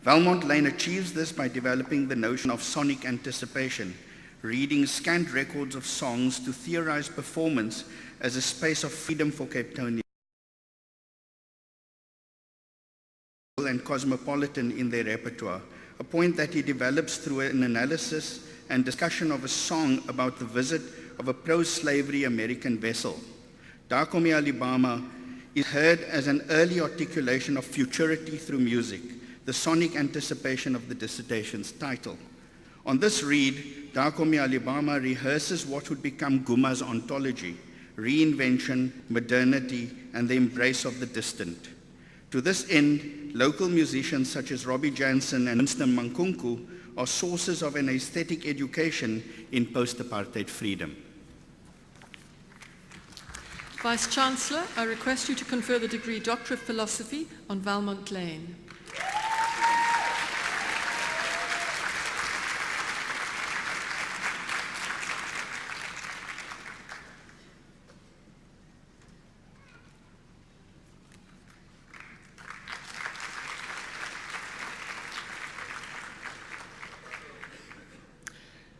Valmont Lane achieves this by developing the notion of sonic anticipation, reading scant records of songs to theorize performance as a space of freedom for Cape Townians and cosmopolitan in their repertoire, a point that he develops through an analysis and discussion of a song about the visit of a pro-slavery American vessel. Dakomi Alibama is heard as an early articulation of futurity through music, the sonic anticipation of the dissertation's title. On this read, Dakomi Alibama rehearses what would become Guma's ontology, reinvention, modernity, and the embrace of the distant. To this end, local musicians such as Robbie Jansen and Winston Mankunku are sources of an aesthetic education in post-apartheid freedom. Vice-Chancellor, I request you to confer the degree Doctor of Philosophy on Valmont Lane.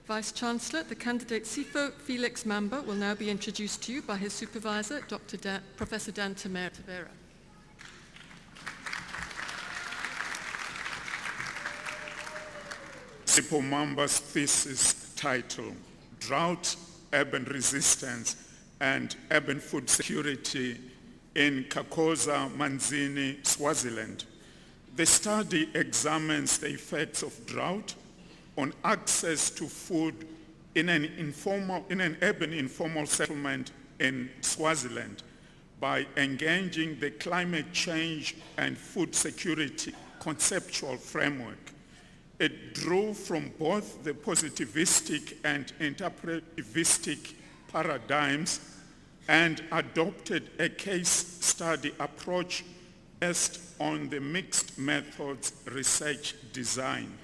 Vice-Chancellor, the candidate Sipho Felix Mamba will now be introduced to you by his supervisor, Professor Dan Tavera. Sipho Mamba's thesis title, Drought, Urban Resistance and Urban Food Security in Kakoza, Manzini, Swaziland. The study examines the effects of drought on access to food in an urban informal settlement in Swaziland by engaging the climate change and food security conceptual framework. It drew from both the positivistic and interpretivistic paradigms and adopted a case study approach based on the mixed methods research design.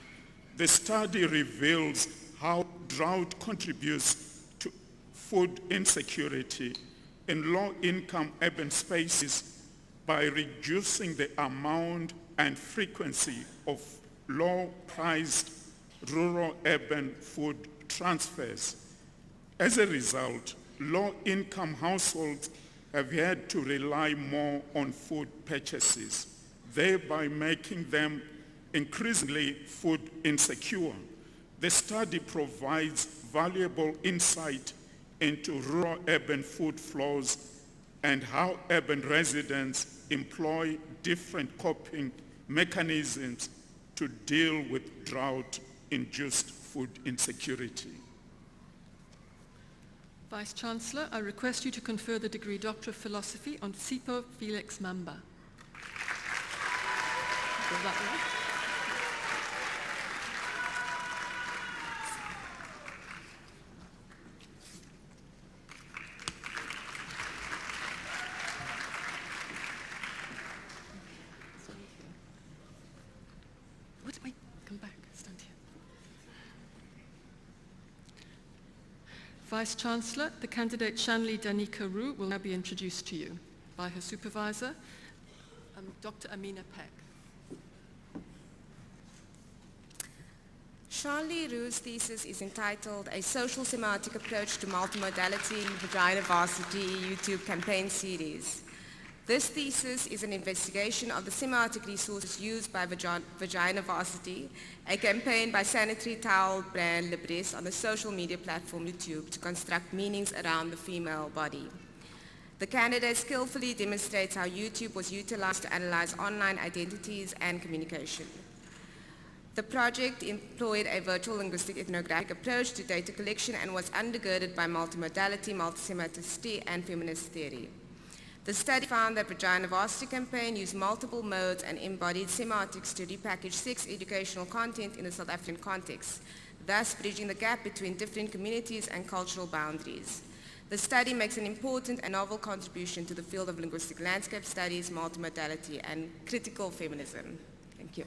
The study reveals how drought contributes to food insecurity in low-income urban spaces by reducing the amount and frequency of low-priced rural-urban food transfers. As a result, low-income households have had to rely more on food purchases, thereby making them increasingly food insecure. The study provides valuable insight into rural-urban food flows and how urban residents employ different coping mechanisms to deal with drought-induced food insecurity. Vice-Chancellor, I request you to confer the degree Doctor of Philosophy on Sipho Felix Mamba. Got that right? Vice-Chancellor, the candidate Shanli Danika Roo will now be introduced to you by her supervisor, Dr. Amina Peck. Shanli Roo's thesis is entitled A Social Semiotic Approach to Multimodality in Vagina Varsity YouTube Campaign Series. This thesis is an investigation of the semiotic resources used by Vagina Varsity, a campaign by sanitary towel brand Libris on the social media platform YouTube to construct meanings around the female body. The candidate skillfully demonstrates how YouTube was utilized to analyze online identities and communication. The project employed a virtual linguistic ethnographic approach to data collection and was undergirded by multimodality, multisemiticity, and feminist theory. The study found that Vagina Varsity campaign used multiple modes and embodied semiotics to repackage sex educational content in the South African context, thus bridging the gap between different communities and cultural boundaries. The study makes an important and novel contribution to the field of linguistic landscape studies, multimodality, and critical feminism. Thank you.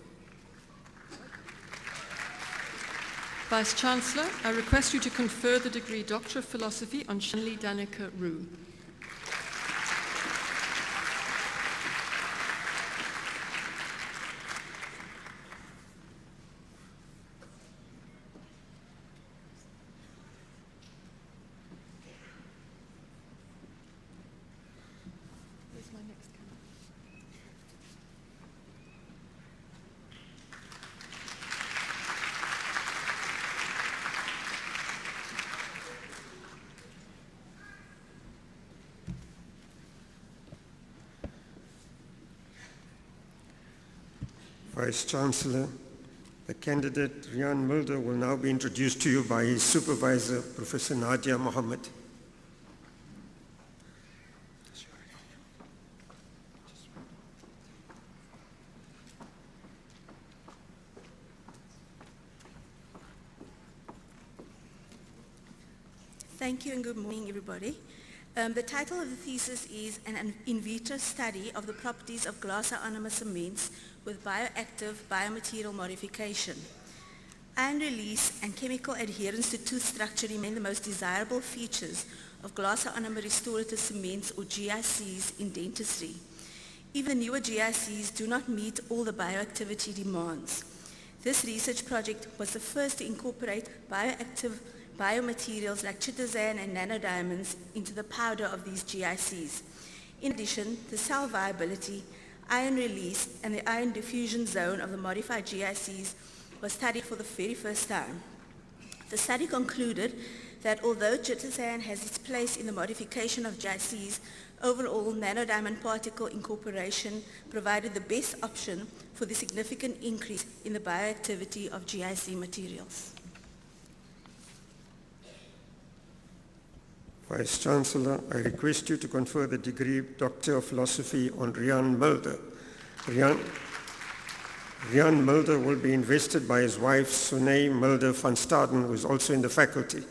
Vice-Chancellor, I request you to confer the degree Doctor of Philosophy on Shanli Danika Roo. Vice-Chancellor, the candidate Rian Mulder will now be introduced to you by his supervisor, Professor Nadia Mohammed. Thank you and good morning, everybody. The title of the thesis is an in vitro study of the properties of glass ionomer cements with bioactive biomaterial modification. Ion release and chemical adherence to tooth structure remain the most desirable features of glass ionomer restorative cements or GICs in dentistry. Even newer GICs do not meet all the bioactivity demands. This research project was the first to incorporate bioactive biomaterials like chitosan and nanodiamonds into the powder of these GICs. In addition, the cell viability, ion release, and the ion diffusion zone of the modified GICs was studied for the very first time. The study concluded that although chitosan has its place in the modification of GICs, overall nanodiamond particle incorporation provided the best option for the significant increase in the bioactivity of GIC materials. Vice-Chancellor, I request you to confer the degree Doctor of Philosophy on Rian Mulder. Rian Mulder will be invested by his wife, Sunay Mulder van Staden, who is also in the faculty.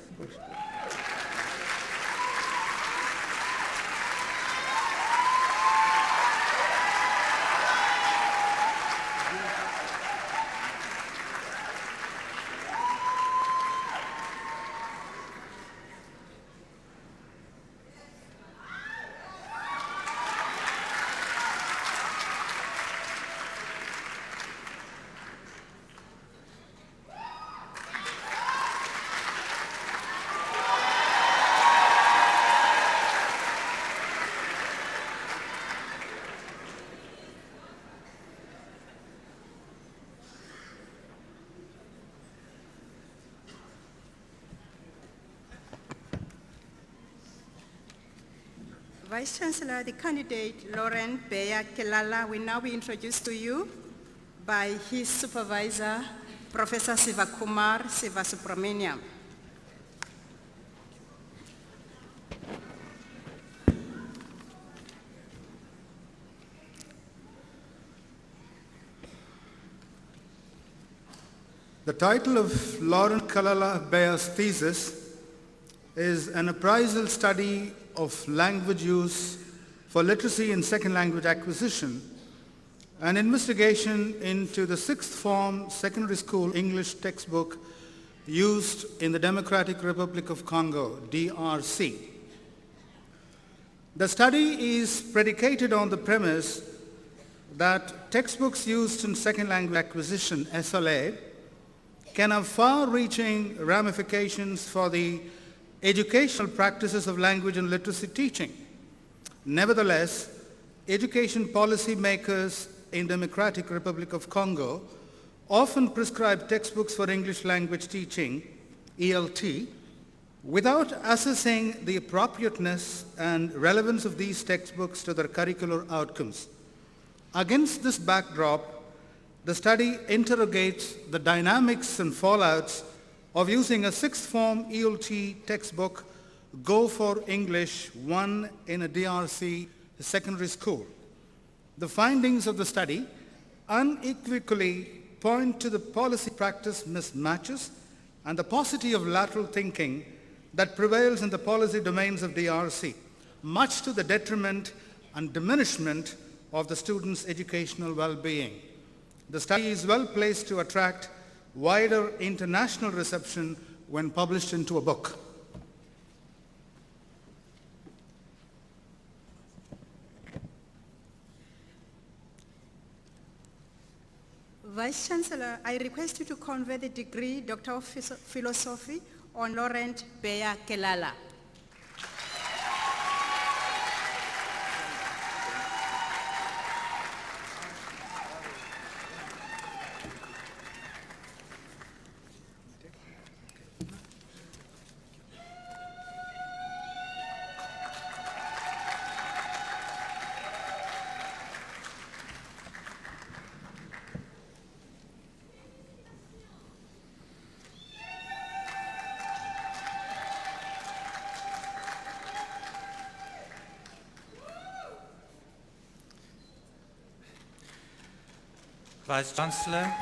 Vice-Chancellor, the candidate, Lauren Beya-Kelala, will now be introduced to you by his supervisor, Professor Sivakumar Sivasubramaniam. The title of Lauren Kalala Beya's thesis is an appraisal study of language use for literacy and second language acquisition, an investigation into the sixth form secondary school English textbook used in the Democratic Republic of Congo, DRC. The study is predicated on the premise that textbooks used in second language acquisition, SLA, can have far-reaching ramifications for the educational practices of language and literacy teaching. Nevertheless, education policy makers in Democratic Republic of Congo often prescribe textbooks for English language teaching, ELT, without assessing the appropriateness and relevance of these textbooks to their curricular outcomes. Against this backdrop, the study interrogates the dynamics and fallouts of using a sixth form ELT textbook, Go for English 1 in a DRC secondary school. The findings of the study unequivocally point to the policy practice mismatches and the paucity of lateral thinking that prevails in the policy domains of DRC, much to the detriment and diminishment of the students' educational well-being. The study is well placed to attract wider international reception when published into a book. Vice-Chancellor, I request you to confer the degree Doctor of Philosophy on Laurent Beya-Kelala. Vice-Chancellor.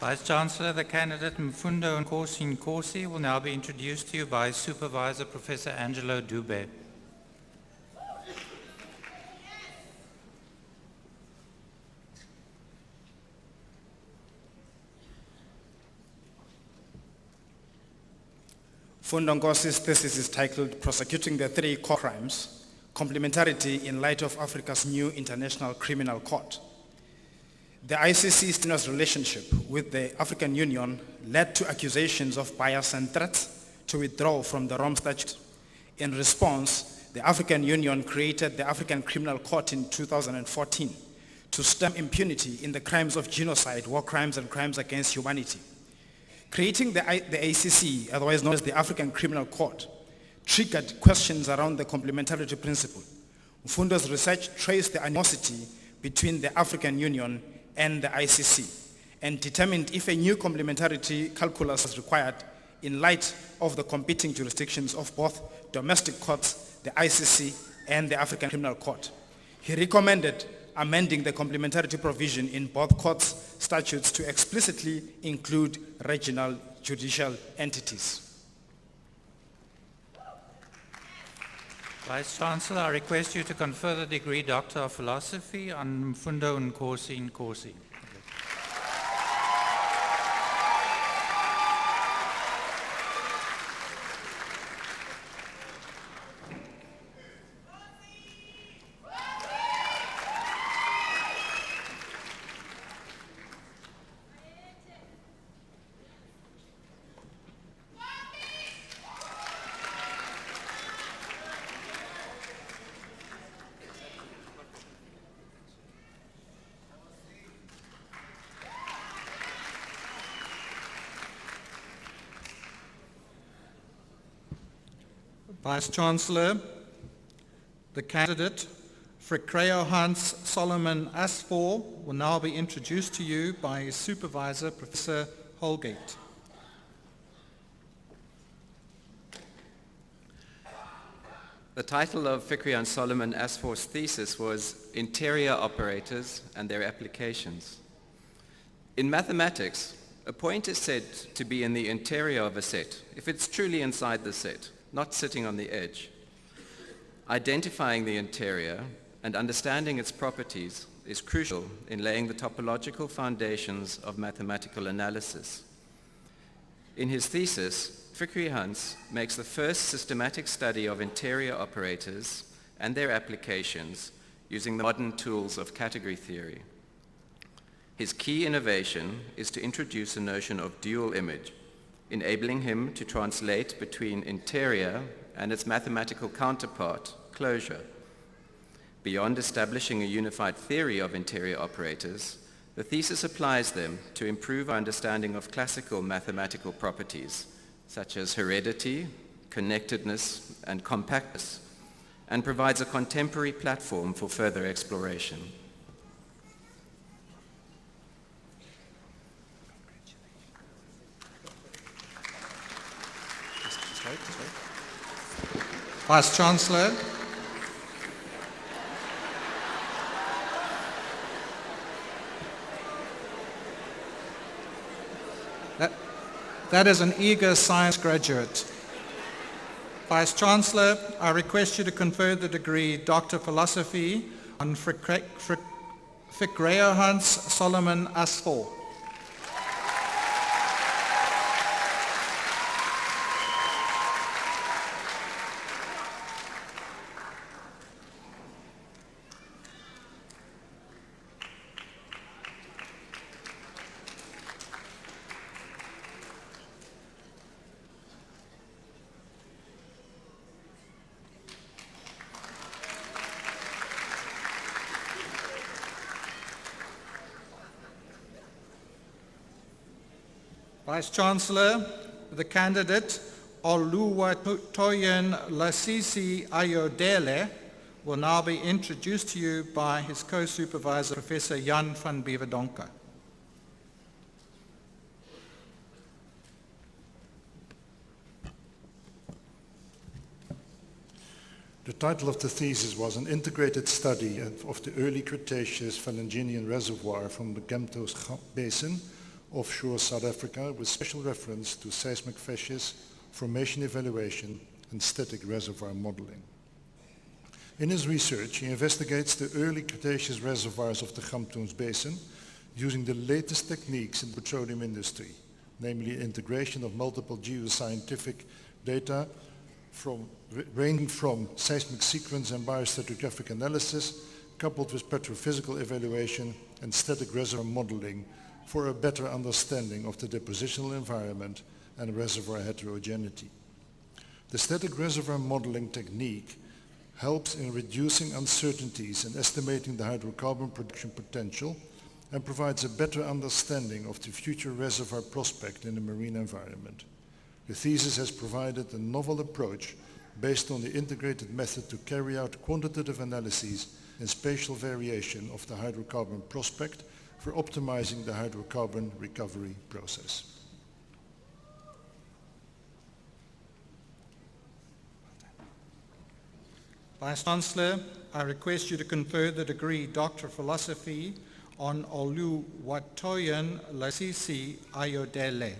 Vice-Chancellor, the candidate Mfundo Nkosi Nkosi will now be introduced to you by his supervisor, Professor Angelo Dube. Mfundo Nkosi's thesis is titled Prosecuting the Three Core Crimes, Complementarity in Light of Africa's New International Criminal Court. The ICC's tenuous relationship with the African Union led to accusations of bias and threats to withdraw from the Rome Statute. In response, the African Union created the African Criminal Court in 2014 to stem impunity in the crimes of genocide, war crimes, and crimes against humanity. Creating the ACC, otherwise known as the African Criminal Court, triggered questions around the complementarity principle. Mfundo's research traced the animosity between the African Union and the ICC and determined if a new complementarity calculus is required in light of the competing jurisdictions of both domestic courts, the ICC, and the African Criminal Court. He recommended amending the complementarity provision in both courts' statutes to explicitly include regional judicial entities. Vice-Chancellor, I request you to confer the degree Doctor of Philosophy on Mfundo Nkosi Nkosi. Vice-Chancellor, the candidate Frekreo Hans Solomon Asfor will now be introduced to you by his supervisor, Professor Holgate. The title of Fikriyan Solomon Asfor's thesis was Interior Operators and Their Applications. In mathematics, a point is said to be in the interior of a set if it's truly inside the set, not sitting on the edge. Identifying the interior and understanding its properties is crucial in laying the topological foundations of mathematical analysis. In his thesis, Fikri Hans makes the first systematic study of interior operators and their applications using the modern tools of category theory. His key innovation is to introduce a notion of dual image, enabling him to translate between interior and its mathematical counterpart, closure. Beyond establishing a unified theory of interior operators, the thesis applies them to improve our understanding of classical mathematical properties, such as heredity, connectedness, and compactness, and provides a contemporary platform for further exploration. Vice-Chancellor, that is an eager science graduate. Vice-Chancellor, I request you to confer the degree Doctor of Philosophy on Frekreo Hans Solomon Asfor. Vice-Chancellor, the candidate Oluwatoyin Lasisi Ayodele will now be introduced to you by his co-supervisor, Professor Jan van Bevedonka. The title of the thesis was an integrated study of the early Cretaceous Phalanginian reservoir from the Gemto's Basin, offshore South Africa, with special reference to seismic facies, formation evaluation, and static reservoir modeling. In his research, he investigates the early Cretaceous reservoirs of the Gamtoons Basin using the latest techniques in the petroleum industry, namely integration of multiple geoscientific data ranging from seismic sequence and biostratigraphic analysis, coupled with petrophysical evaluation and static reservoir modeling for a better understanding of the depositional environment and reservoir heterogeneity. The static reservoir modeling technique helps in reducing uncertainties and estimating the hydrocarbon production potential and provides a better understanding of the future reservoir prospect in the marine environment. The thesis has provided a novel approach based on the integrated method to carry out quantitative analyses and spatial variation of the hydrocarbon prospect for optimizing the hydrocarbon recovery process. Vice Chancellor, I request you to confer the degree Doctor of Philosophy on Oluwatoyin Lasisi Ayodele.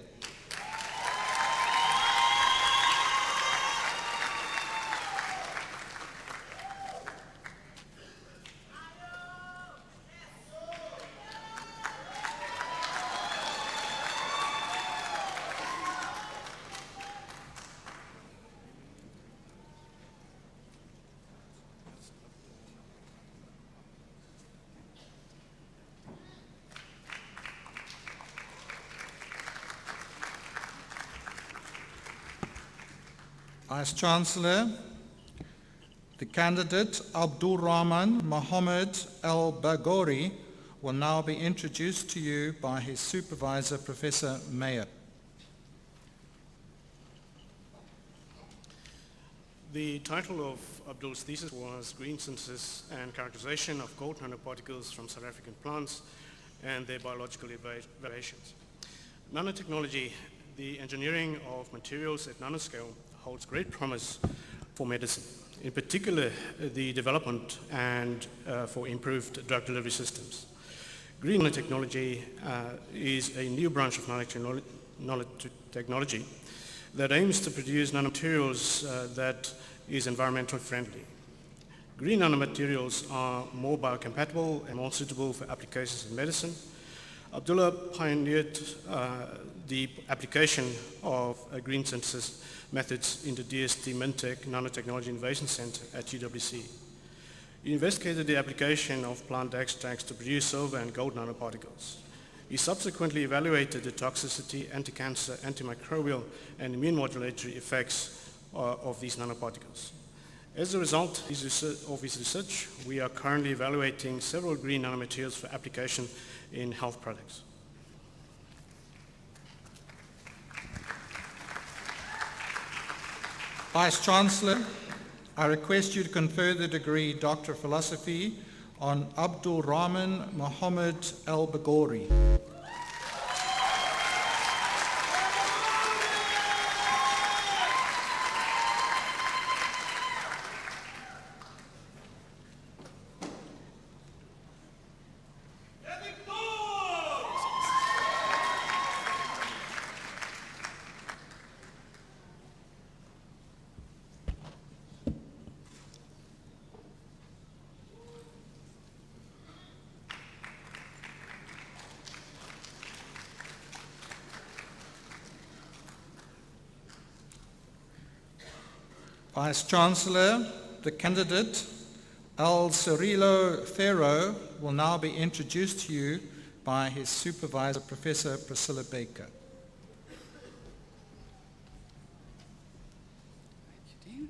Vice Chancellor, the candidate Abdul Rahman Mohammed Al Bagori will now be introduced to you by his supervisor, Professor Mayer. The title of Abdul's thesis was Green Synthesis and Characterization of Gold Nanoparticles from South African Plants and Their Biological Evaluations. Nanotechnology, the engineering of materials at nanoscale, holds great promise for medicine, in particular the development and for improved drug delivery systems. Green nanotechnology is a new branch of nanotechnology that aims to produce nanomaterials that is environmentally friendly. Green nanomaterials are more biocompatible and more suitable for applications in medicine. Abdullah pioneered the application of green synthesis methods in the DST Mintech Nanotechnology Innovation Center at UWC. He investigated the application of plant extracts to produce silver and gold nanoparticles. He subsequently evaluated the toxicity, anti-cancer, antimicrobial, and immune modulatory effects of these nanoparticles. As a result of his research, we are currently evaluating several green nanomaterials for application in health products. Vice Chancellor, I request you to confer the degree Doctor of Philosophy on Abdul Rahman Mohammed Al Bagori. Vice Chancellor, the candidate Al Cirilo Ferro will now be introduced to you by his supervisor, Professor Priscilla Baker. Thank you, Dean.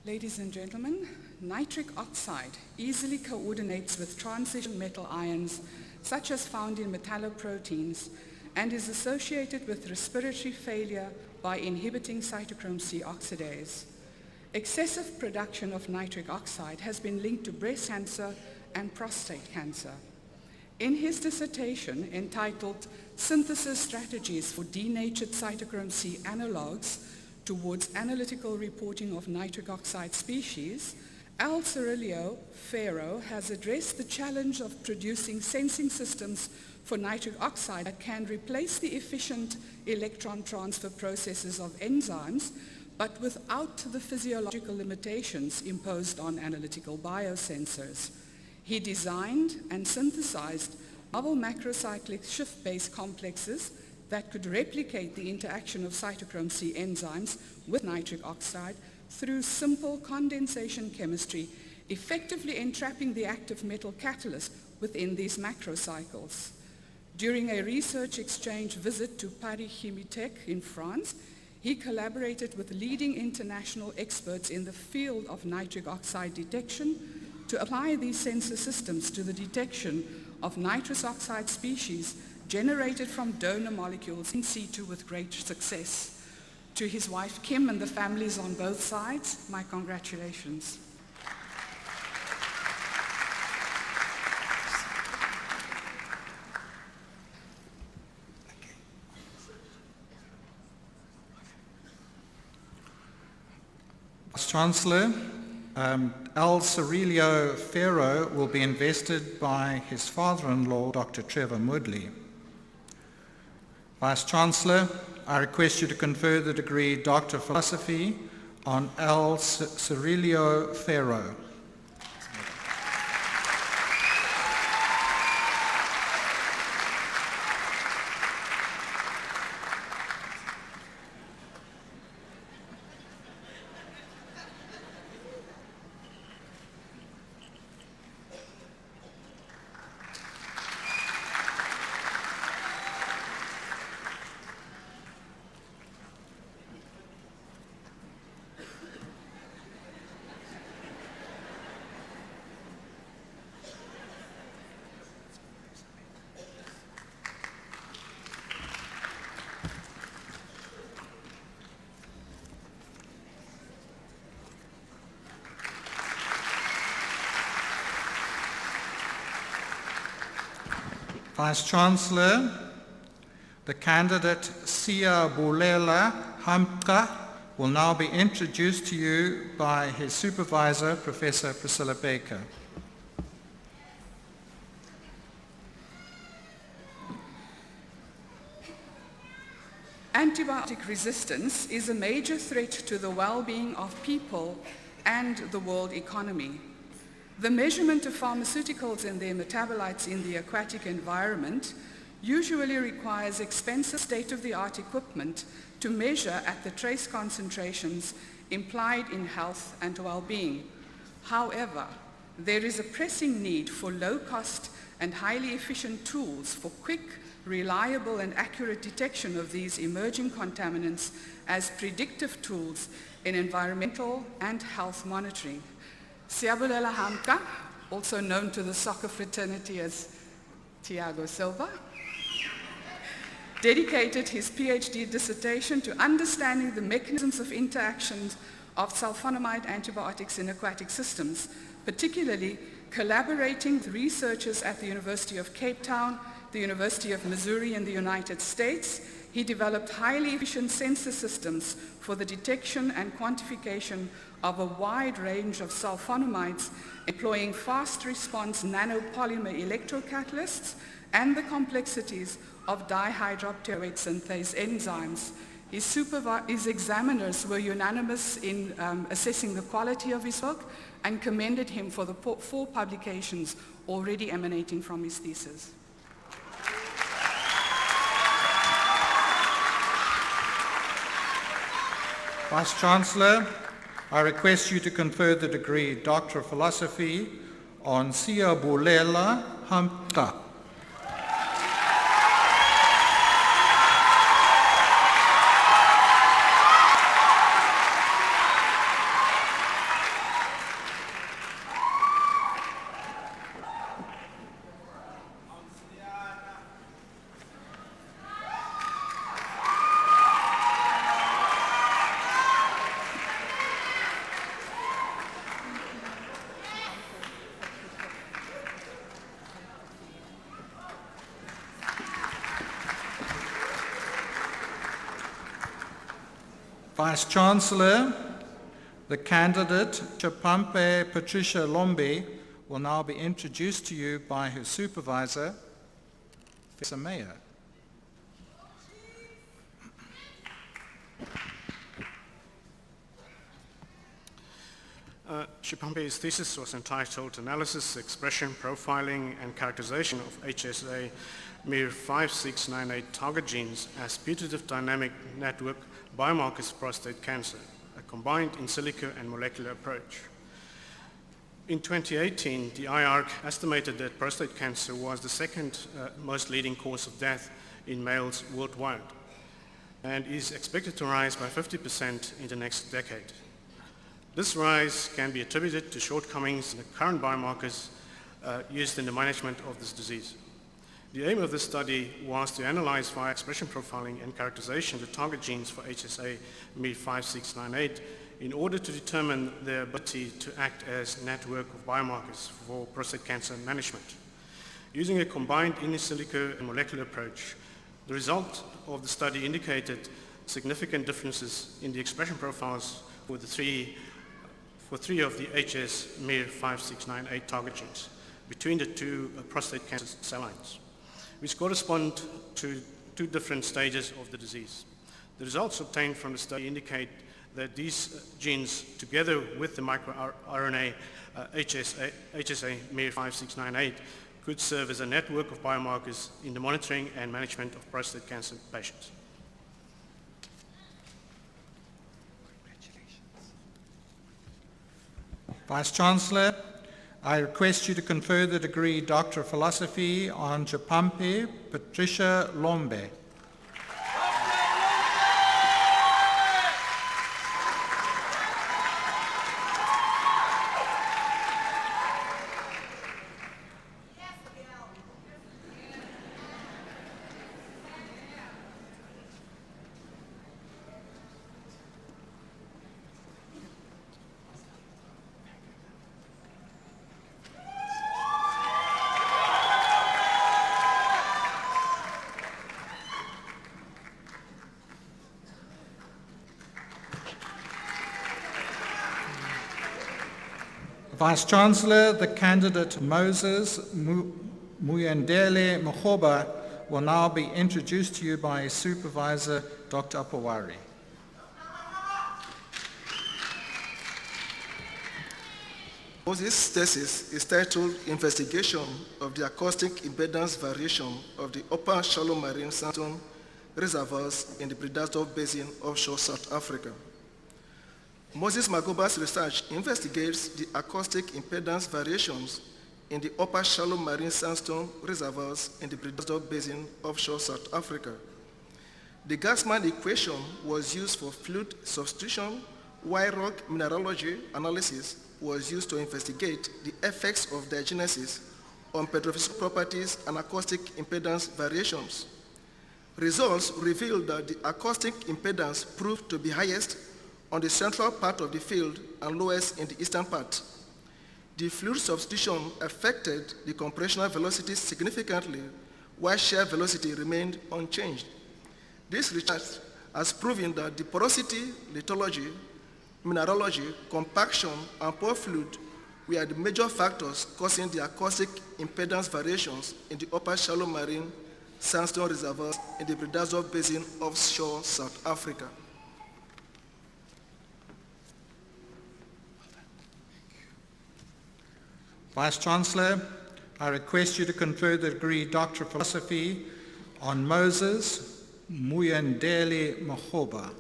Ladies and gentlemen, nitric oxide easily coordinates with transition metal ions such as found in metalloproteins and is associated with respiratory failure by inhibiting cytochrome C oxidase. Excessive production of nitric oxide has been linked to breast cancer and prostate cancer. In his dissertation entitled Synthesis Strategies for Denatured Cytochrome C Analogues towards analytical reporting of nitric oxide species, Al Cirillo Ferro has addressed the challenge of producing sensing systems for nitric oxide that can replace the efficient electron transfer processes of enzymes, but without the physiological limitations imposed on analytical biosensors. He designed and synthesized novel macrocyclic shift-base complexes that could replicate the interaction of cytochrome C enzymes with nitric oxide through simple condensation chemistry, effectively entrapping the active metal catalyst within these macrocycles. During a research exchange visit to Paris Chimitech in France, he collaborated with leading international experts in the field of nitric oxide detection to apply these sensor systems to the detection of nitrous oxide species generated from donor molecules in situ with great success. To his wife Kim and the families on both sides, my congratulations. Vice-Chancellor, Al Cirillo Ferro will be invested by his father-in-law, Dr. Trevor Moodley. Vice-Chancellor, I request you to confer the degree Doctor of Philosophy on Al Cirillo Ferro. Vice-Chancellor, the candidate Siyabulela Hamka will now be introduced to you by his supervisor, Professor Priscilla Baker. Antibiotic resistance is a major threat to the well-being of people and the world economy. The measurement of pharmaceuticals and their metabolites in the aquatic environment usually requires expensive state-of-the-art equipment to measure at the trace concentrations implied in health and well-being. However, there is a pressing need for low-cost and highly efficient tools for quick, reliable and accurate detection of these emerging contaminants as predictive tools in environmental and health monitoring. Siyabulela Hamka, also known to the soccer fraternity as Thiago Silva, dedicated his PhD dissertation to understanding the mechanisms of interactions of sulfonamide antibiotics in aquatic systems, particularly collaborating with researchers at the University of Cape Town, the University of Missouri in the United States. He developed highly efficient sensor systems for the detection and quantification of a wide range of sulfonamides, employing fast response nanopolymer electrocatalysts and the complexities of dihydroxyapatite synthase enzymes. His examiners were unanimous in assessing the quality of his work and commended him for the 4 publications already emanating from his thesis. Vice-Chancellor, I request you to confer the degree Doctor of Philosophy on Siyabulela Hamka. Vice-Chancellor, the candidate Chapampe Patricia Lombe will now be introduced to you by her supervisor, Professor Mayer. Chipampe's thesis was entitled Analysis, Expression, Profiling and Characterization of HSA MIR 5698 target genes as putative dynamic network biomarkers for prostate cancer, a combined in silico and molecular approach. In 2018, the IARC estimated that prostate cancer was the second most leading cause of death in males worldwide and is expected to rise by 50% in the next decade. This rise can be attributed to shortcomings in the current biomarkers used in the management of this disease. The aim of this study was to analyze via expression profiling and characterization the target genes for HSA MIR 5698 in order to determine their ability to act as network of biomarkers for prostate cancer management. Using a combined in silico and molecular approach, the result of the study indicated significant differences in the expression profiles for three of the HS MIR 5698 target genes between the two prostate cancer cell lines, which correspond to two different stages of the disease. The results obtained from the study indicate that these genes, together with the microRNA HSA MIR 5698, could serve as a network of biomarkers in the monitoring and management of prostate cancer patients. Vice-Chancellor, I request you to confer the degree Doctor of Philosophy on Chapampe Patricia Lombe. Vice-Chancellor, the candidate Moses Muyendele Mokhoba will now be introduced to you by his supervisor, Dr. Apawari. Moses' thesis is titled Investigation of the Acoustic Impedance Variation of the Upper Shallow Marine Sandstone Reservoirs in the Bridgestone Basin offshore South Africa. Moses Magoba's research investigates the acoustic impedance variations in the upper shallow marine sandstone reservoirs in the Bridgestone Basin offshore South Africa. The Gassman equation was used for fluid substitution, while rock mineralogy analysis was used to investigate the effects of diagenesis on petrophysical properties and acoustic impedance variations. Results revealed that the acoustic impedance proved to be highest on the central part of the field and lowest in the eastern part. The fluid substitution affected the compressional velocity significantly, while shear velocity remained unchanged. This research has proven that the porosity, lithology, mineralogy, compaction, and pore fluid were the major factors causing the acoustic impedance variations in the upper shallow marine sandstone reservoirs in the Bridgestone Basin offshore South Africa. Vice-Chancellor, I request you to confer the degree Doctor of Philosophy on Moses Muyendele Mokhoba.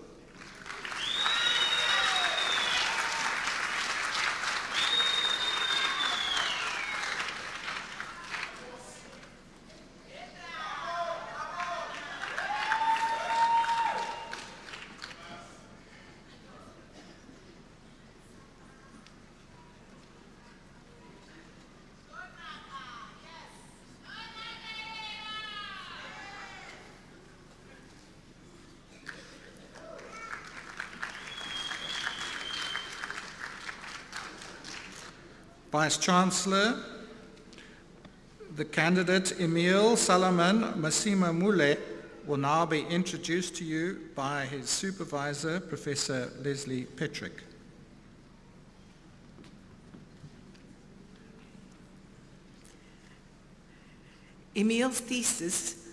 Vice-Chancellor, the candidate Emil Salaman Masima Mule will now be introduced to you by his supervisor, Professor Leslie Petrick. Emil's thesis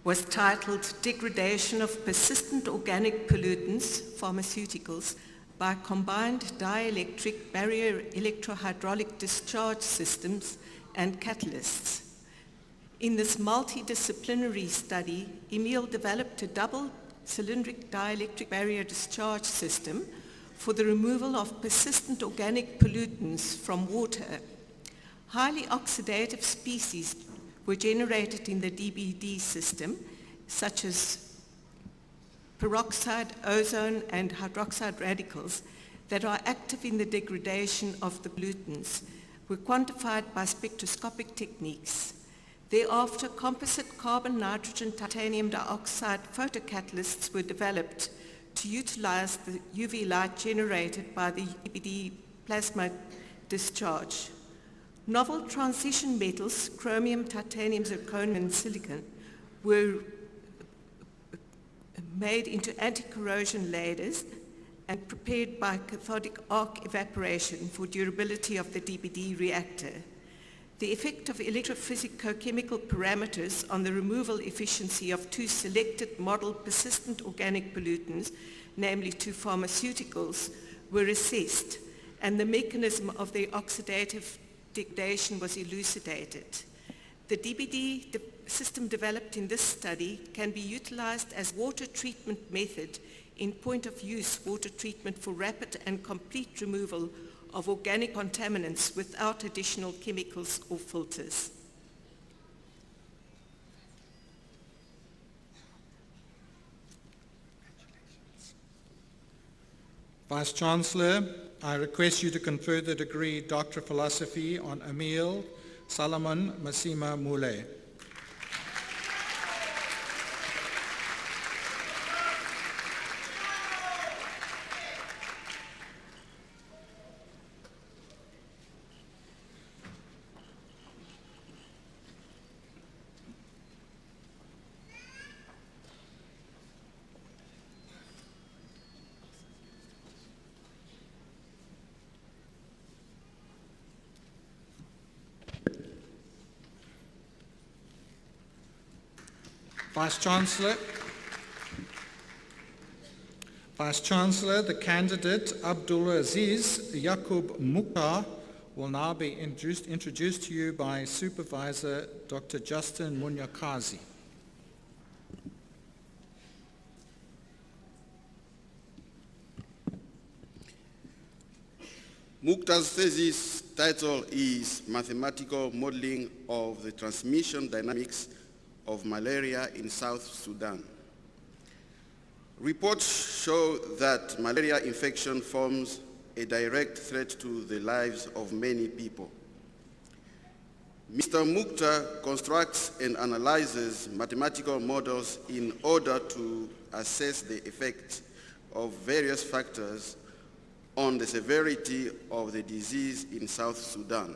was titled Degradation of Persistent Organic Pollutants, Pharmaceuticals, by Combined Dielectric Barrier Electrohydraulic Discharge Systems and Catalysts. In this multidisciplinary study, Emil developed a double cylindric dielectric barrier discharge system for the removal of persistent organic pollutants from water. Highly oxidative species were generated in the DBD system, such as peroxide, ozone, and hydroxide radicals that are active in the degradation of the pollutants, were quantified by spectroscopic techniques. Thereafter, composite carbon, nitrogen, titanium dioxide photocatalysts were developed to utilize the UV light generated by the DBD plasma discharge. Novel transition metals, chromium, titanium, zirconium, and silicon, were made into anti-corrosion layers and prepared by cathodic arc evaporation for durability of the DBD reactor. The effect of electrophysicochemical parameters on the removal efficiency of two selected model persistent organic pollutants, namely two pharmaceuticals, were assessed, and the mechanism of their oxidative degradation was elucidated. The DBD system developed in this study can be utilized as water treatment method in point-of-use water treatment for rapid and complete removal of organic contaminants without additional chemicals or filters. Vice-Chancellor, I request you to confer the degree Doctor of Philosophy on Emil Solomon Masima Mule. Vice-Chancellor, the candidate Abdulaziz Yaqub Mukhtar will now be introduced to you by Supervisor Dr. Justin Munyakazi. Mukhtar's thesis title is Mathematical Modeling of the Transmission Dynamics of Malaria in South Sudan. Reports show that malaria infection forms a direct threat to the lives of many people. Mr. Mukhtar constructs and analyzes mathematical models in order to assess the effect of various factors on the severity of the disease in South Sudan.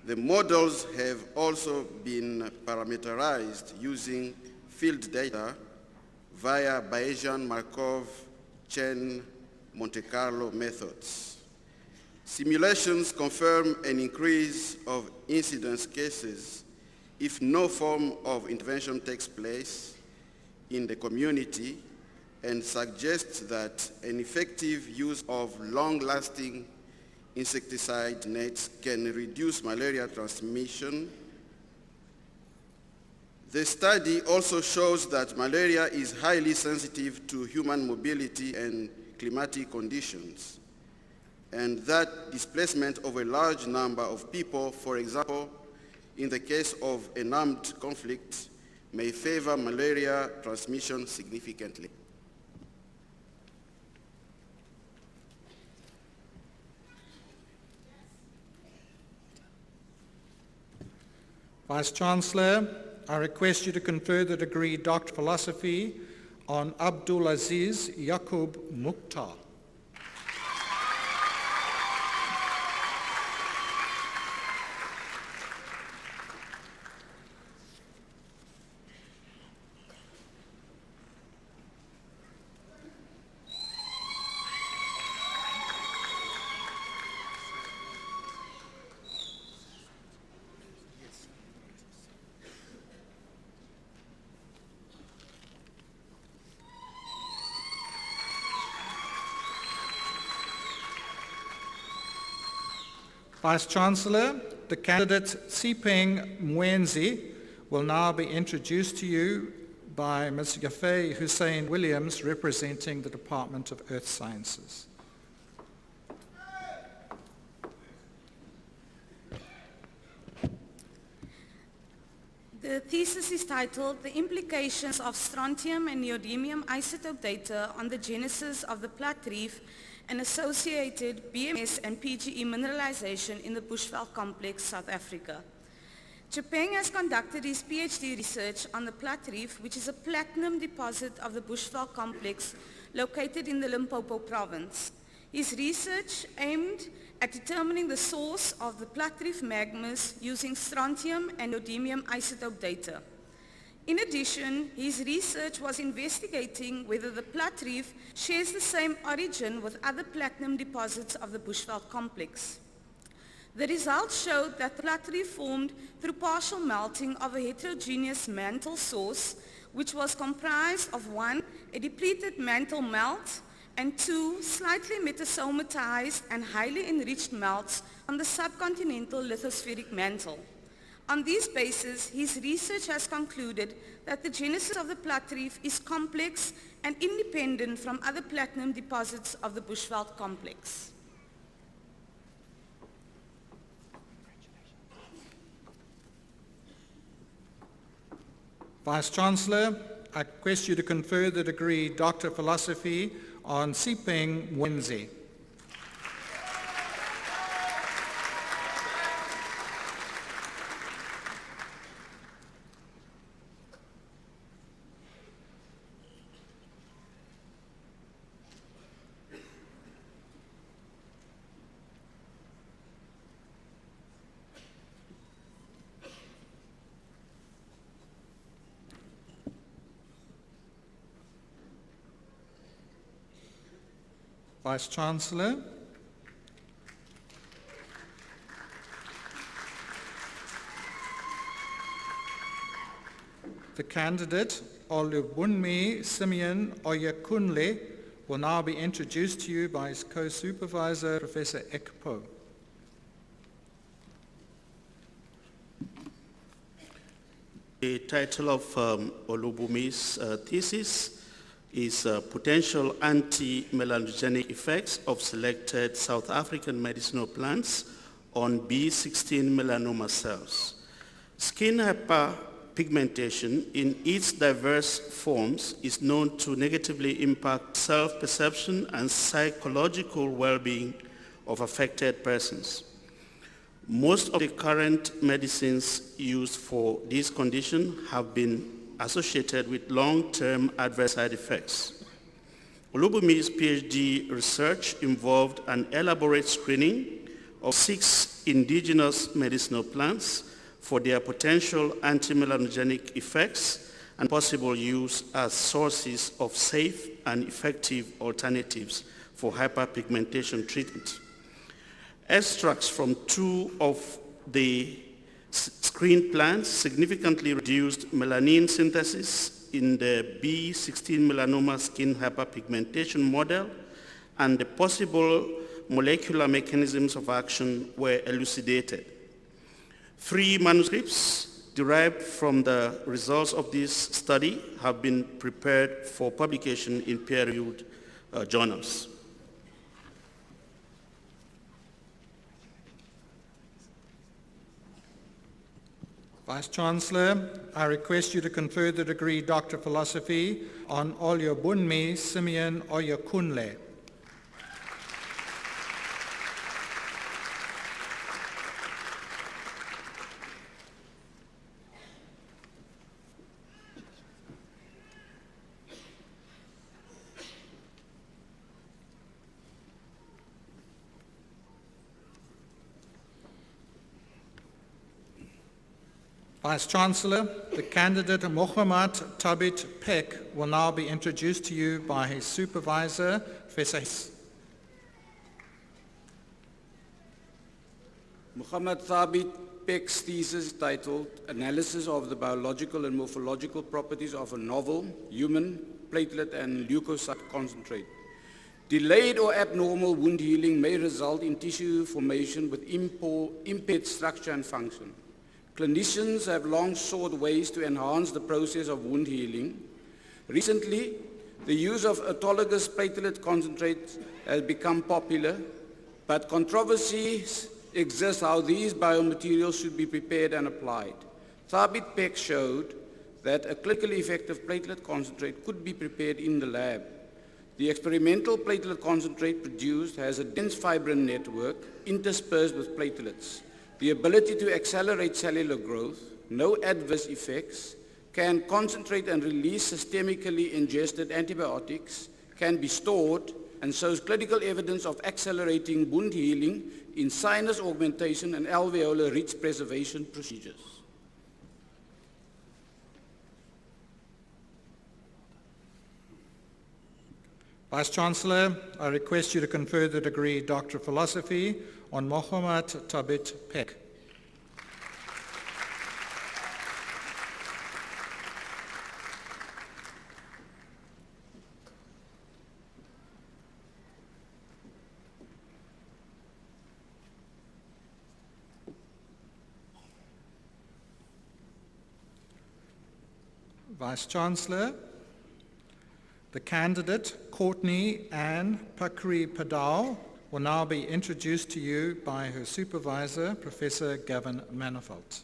The models have also been parameterized using field data via Bayesian Markov chain Monte Carlo methods. Simulations confirm an increase of incidence cases if no form of intervention takes place in the community, and suggests that an effective use of long-lasting insecticide nets can reduce malaria transmission. The study also shows that malaria is highly sensitive to human mobility and climatic conditions, and that displacement of a large number of people, for example, in the case of an armed conflict, may favor malaria transmission significantly. Vice-Chancellor, I request you to confer the degree Doctor of Philosophy on Abdulaziz Yaqub Mukhtar. Vice-Chancellor, the candidate Tsipeng Mwenzi will now be introduced to you by Ms. Yafei Hussein Williams, representing the Department of Earth Sciences. The thesis is titled The Implications of Strontium and Neodymium Isotope Data on the Genesis of the Platte Reef and Associated BMS and PGE Mineralization in the Bushveld Complex, South Africa. Chipeng has conducted his PhD research on the Platte Reef, which is a platinum deposit of the Bushveld Complex located in the Limpopo province. His research aimed at determining the source of the Platte Reef magmas using strontium and neodymium isotope data. In addition, his research was investigating whether the Platte Reef shares the same origin with other platinum deposits of the Bushveld complex. The results showed that the Platte Reef formed through partial melting of a heterogeneous mantle source, which was comprised of 1, a depleted mantle melt, and 2, slightly metasomatized and highly enriched melts on the subcontinental lithospheric mantle. On this basis, his research has concluded that the genesis of the Platte Reef is complex and independent from other platinum deposits of the Bushveld complex. Vice-Chancellor, I request you to confer the degree Doctor of Philosophy on Tsipeng Mwenzi. Vice-Chancellor, the candidate Olubunmi Simeon Oyekunle will now be introduced to you by his co-supervisor, Professor Ekpo. The title of Olubumi's thesis is Potential Anti-Melanogenic Effects of Selected South African Medicinal Plants on B16 Melanoma Cells. Skin hyperpigmentation in its diverse forms is known to negatively impact self-perception and psychological well-being of affected persons. Most of the current medicines used for this condition have been associated with long-term adverse side effects. Olubumi's PhD research involved an elaborate screening of 6 indigenous medicinal plants for their potential anti-melanogenic effects and possible use as sources of safe and effective alternatives for hyperpigmentation treatment. Extracts from 2 of the screened plants significantly reduced melanin synthesis in the B16 melanoma skin hyperpigmentation model, and the possible molecular mechanisms of action were elucidated. 3 manuscripts derived from the results of this study have been prepared for publication in peer-reviewed journals. Vice-Chancellor, I request you to confer the degree Doctor of Philosophy on Olubunmi Simeon Oyekunle. Vice-Chancellor, the candidate Mohammad Tabit Peck will now be introduced to you by his supervisor, Professor Mohammad Thabit Peck's thesis titled Analysis of the Biological and Morphological Properties of a Novel Human Platelet and Leukocyte Concentrate. Delayed or abnormal wound healing may result in tissue formation with impaired structure and function. Clinicians have long sought ways to enhance the process of wound healing. Recently, the use of autologous platelet concentrates has become popular, but controversies exist how these biomaterials should be prepared and applied. Thabit Peck showed that a clinically effective platelet concentrate could be prepared in the lab. The experimental platelet concentrate produced has a dense fibrin network interspersed with platelets, the ability to accelerate cellular growth, no adverse effects, can concentrate and release systemically ingested antibiotics, can be stored, and shows clinical evidence of accelerating wound healing in sinus augmentation and alveolar ridge preservation procedures. Vice-Chancellor, I request you to confer the degree Doctor of Philosophy on Mohammad Thabit Peck. Vice-Chancellor, the candidate, Courtney Ann Pakri-Padal, will now be introduced to you by her supervisor, Professor Gavin Manifold.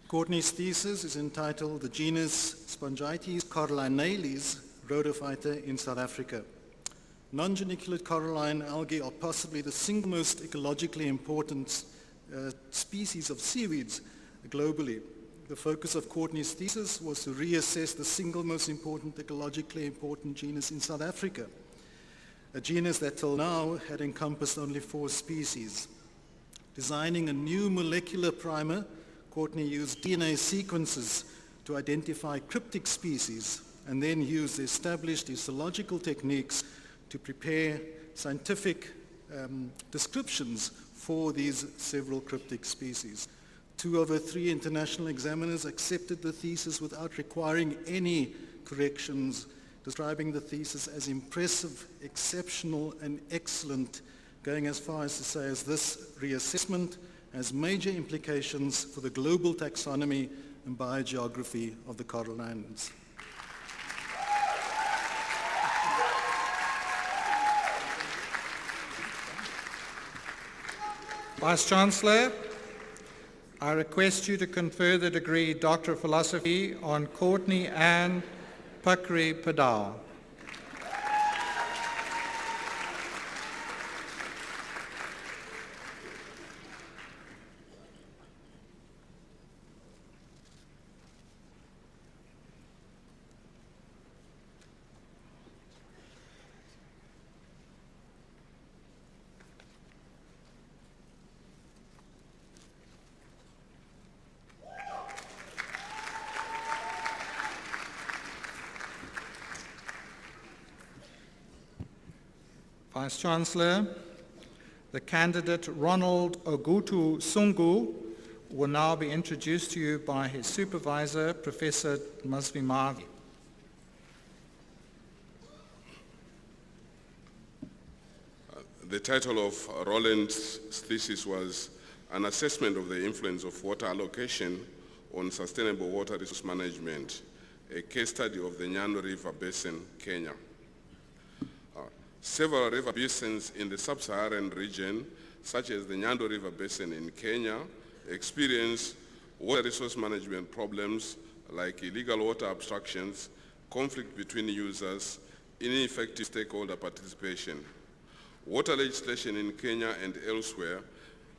Courtney's thesis is entitled The Genus Spongites corallinales, Rhodophyta in South Africa. Non-geniculate coralline algae are possibly the single most ecologically important species of seaweeds globally. The focus of Courtney's thesis was to reassess the single most important ecologically important genus in South Africa, a genus that till now had encompassed only 4 species. Designing a new molecular primer, Courtney used DNA sequences to identify cryptic species and then used established histological techniques to prepare scientific descriptions for these several cryptic species. 2 of her 3 international examiners accepted the thesis without requiring any corrections, describing the thesis as impressive, exceptional, and excellent, going as far as to say as this reassessment has major implications for the global taxonomy and biogeography of the corallines. Vice-Chancellor, I request you to confer the degree Doctor of Philosophy on Courtney Ann Pakri-Padal. Vice-Chancellor, the candidate Ronald Ogutu Sungu will now be introduced to you by his supervisor, Professor Masvimavi. The title of Roland's thesis was An Assessment of the Influence of Water Allocation on Sustainable Water Resource Management, a case study of the Nyando River Basin, Kenya. Several river basins in the sub-Saharan region, such as the Nyando River Basin in Kenya, experience water resource management problems like illegal water abstractions, conflict between users, ineffective stakeholder participation. Water legislation in Kenya and elsewhere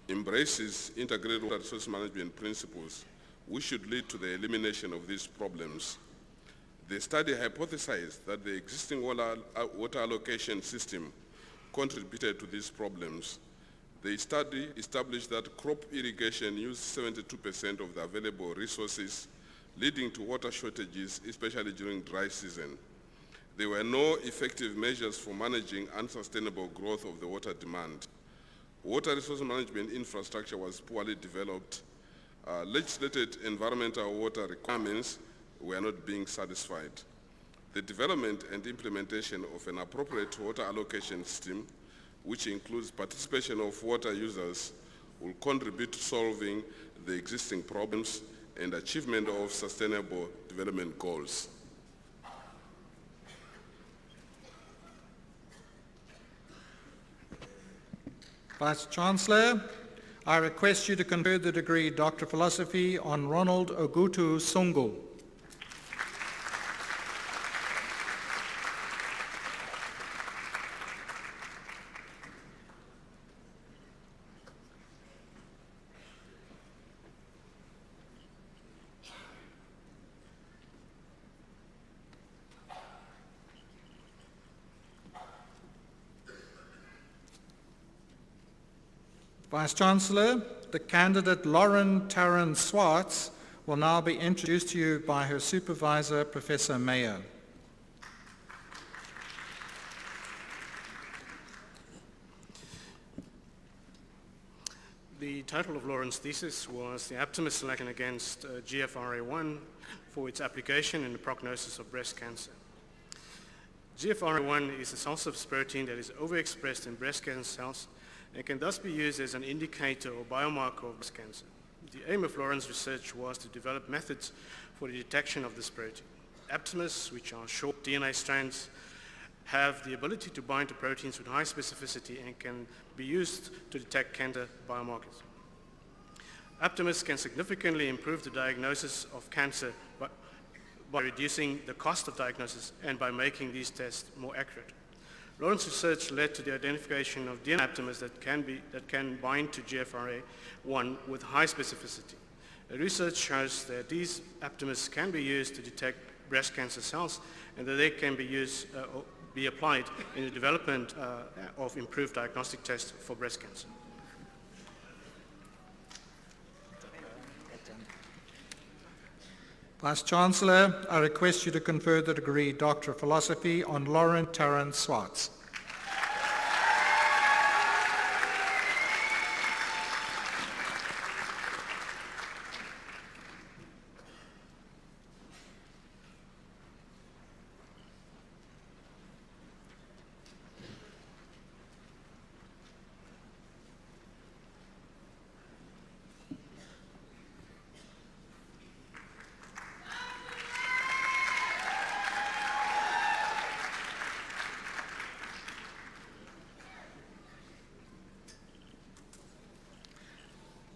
embraces integrated water resource management principles, which should lead to the elimination of these problems. The study hypothesized that the existing water allocation system contributed to these problems. The study established that crop irrigation used 72% of the available resources, leading to water shortages, especially during dry season. There were no effective measures for managing unsustainable growth of the water demand. Water resource management infrastructure was poorly developed. Legislated environmental water requirements were not being satisfied. the development and implementation of an appropriate water allocation system, which includes participation of water users, will contribute to solving the existing problems and achievement of sustainable development goals. Vice-Chancellor, I request you to confer the degree Doctor of Philosophy on Ronald Ogutu Sungu. Vice-Chancellor, the candidate Lauren Taryn Swartz will now be introduced to you by her supervisor, Professor Mayer. The title of Lauren's thesis was The Optimist Selection Against GFRA1 for its application in the prognosis of breast cancer. GFRA1 is a cell surface protein that is overexpressed in breast cancer cells and can thus be used as an indicator or biomarker of breast cancer. The aim of Lauren's research was to develop methods for the detection of this protein. Aptamers, which are short DNA strands, have the ability to bind to proteins with high specificity and can be used to detect cancer biomarkers. Aptamers can significantly improve the diagnosis of cancer by reducing the cost of diagnosis and by making these tests more accurate. Lauren's research led to the identification of DNA aptamers that can bind to GFRA1 with high specificity. The research shows that these aptamers can be used to detect breast cancer cells and that they can be applied in the development of improved diagnostic tests for breast cancer. Vice-Chancellor, I request you to confer the degree Doctor of Philosophy on Lauren Taryn Swartz.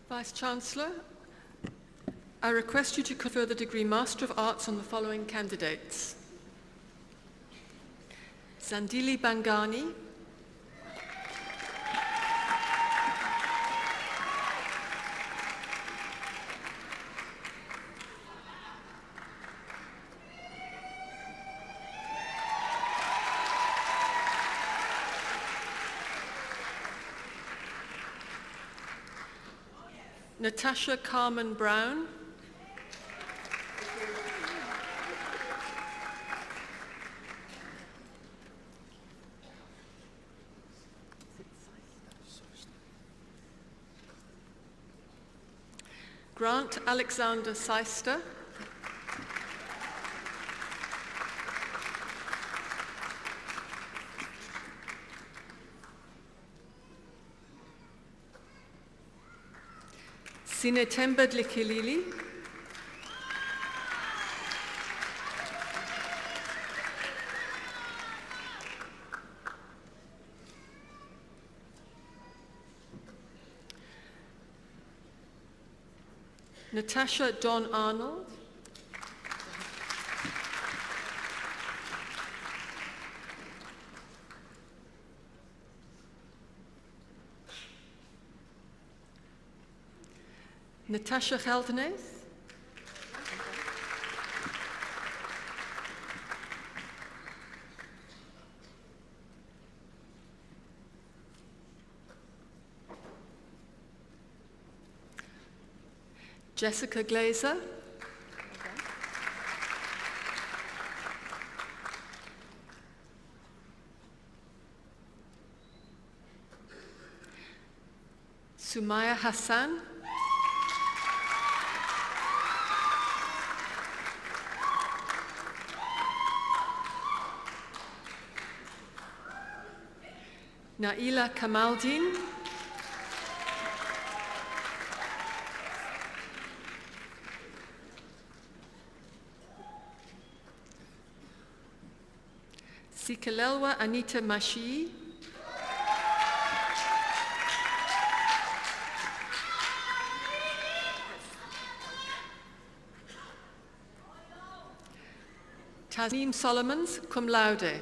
Vice-Chancellor, I request you to confer the degree Master of Arts on the following candidates. Zandili Bangani, Natasha Carmen Brown, Grant Alexander Seister, Sinetemba Dlikilili, Natasha Don Arnold, Natasha Geldenes, Jessica Glazer, Sumaya Hassan, Naila Kamaldeen, Sikalelwa Anita Mashii, Tasneem Solomons, cum laude.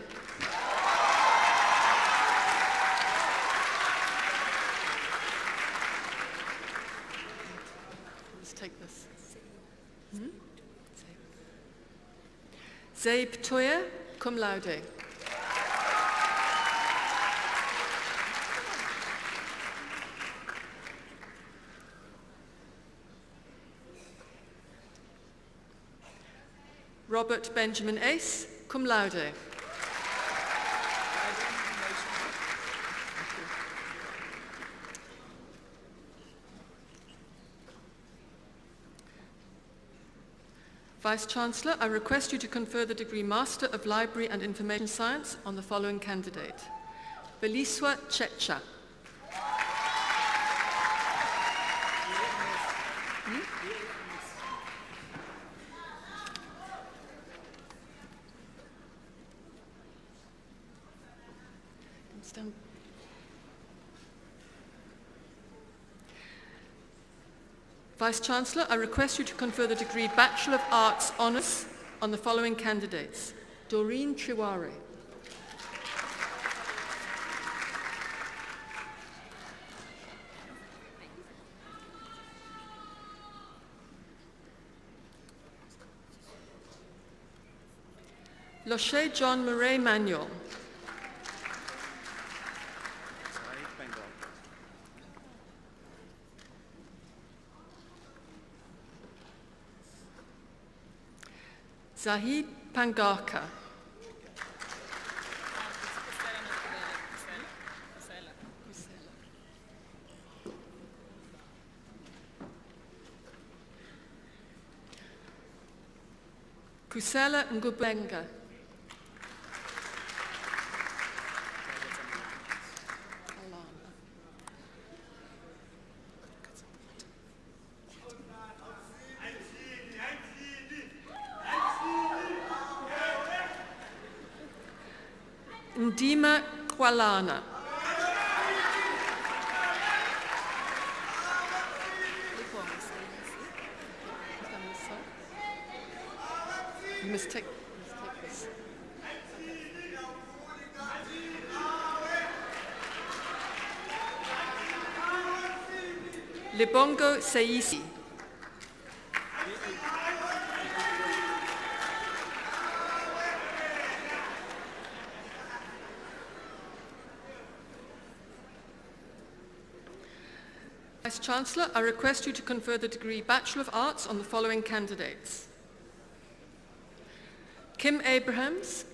Let's take this. Zaib Toya, cum laude. Robert Benjamin Ace, cum laude. Vice-Chancellor, I request you to confer the degree Master of Library and Information Science on the following candidate. Beliswa Checha. Stand. Vice-Chancellor, I request you to confer the degree Bachelor of Arts Honours on the following candidates. Doreen Chiwari. Loshe John Murray Manuel. Zahid Pangaka. Kusela Ngubenga. Ndima Kwalana. You must take this. Libongo Seisi. Vice-Chancellor, I request you to confer the degree Bachelor of Arts on the following candidates. Kim Abrahams,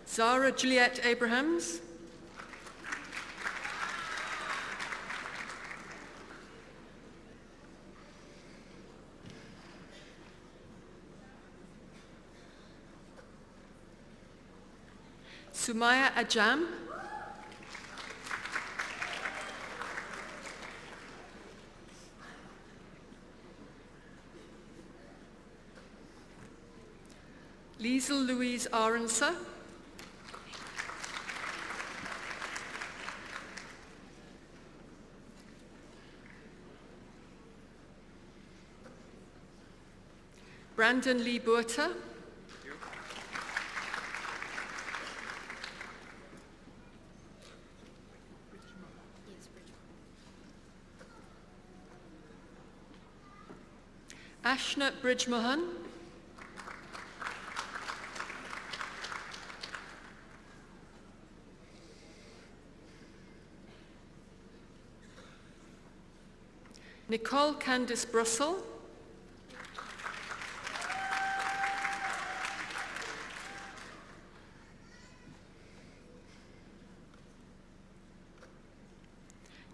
Zara Juliet Abrahams, Sumaya Ajam, Liesel Louise Aronsa, Brandon Lee Buerta, Ashna Bridgemohan, Nicole Candice Brussel,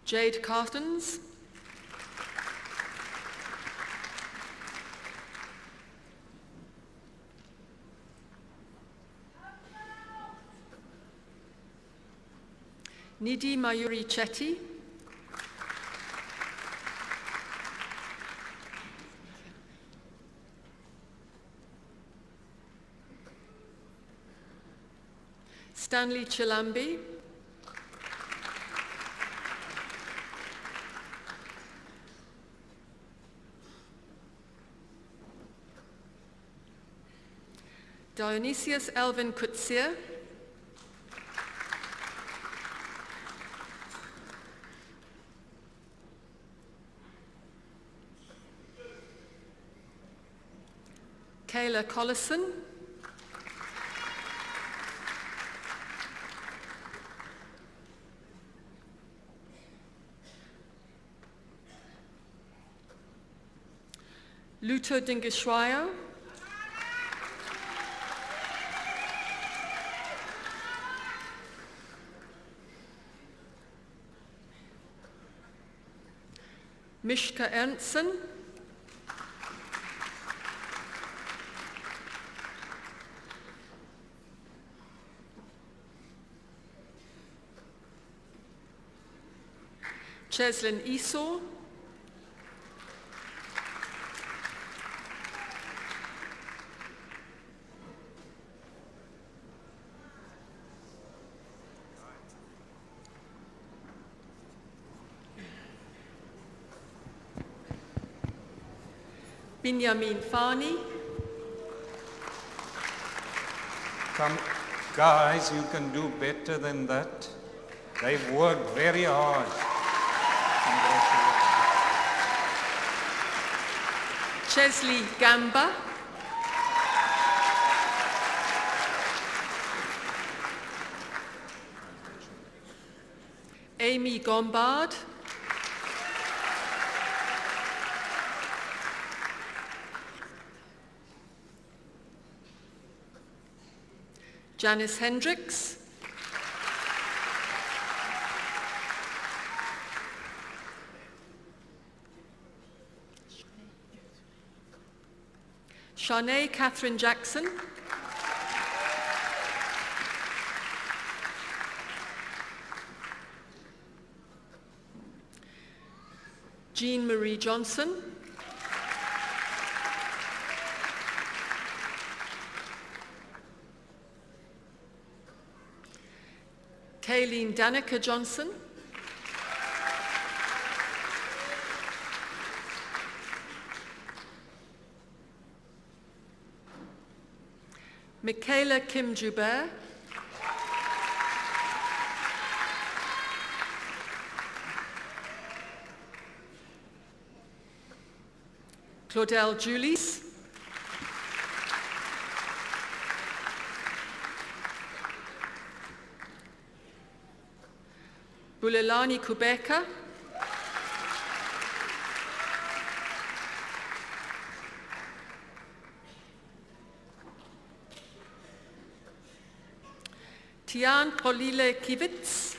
Jade Cartons, Nidhi Mayuri Chetty. Stanley Chilambi. Dionysius Elvin Kutsier. Kayla Collison. Luto Dingishwayo. Mishka Ernstson. Cheslin Esau. Binyamin Fani. Come, guys, you can do better than that. They've worked very hard. Chesley Gamba. Amy Gombard. Janice Hendricks. Shanae Catherine Jackson. Jean Marie Johnson. Kayleen Danica Johnson. Michaela Kim Joubert. Claudel Julies. Bulelani Kubeka. Tian Kolile Kivitz.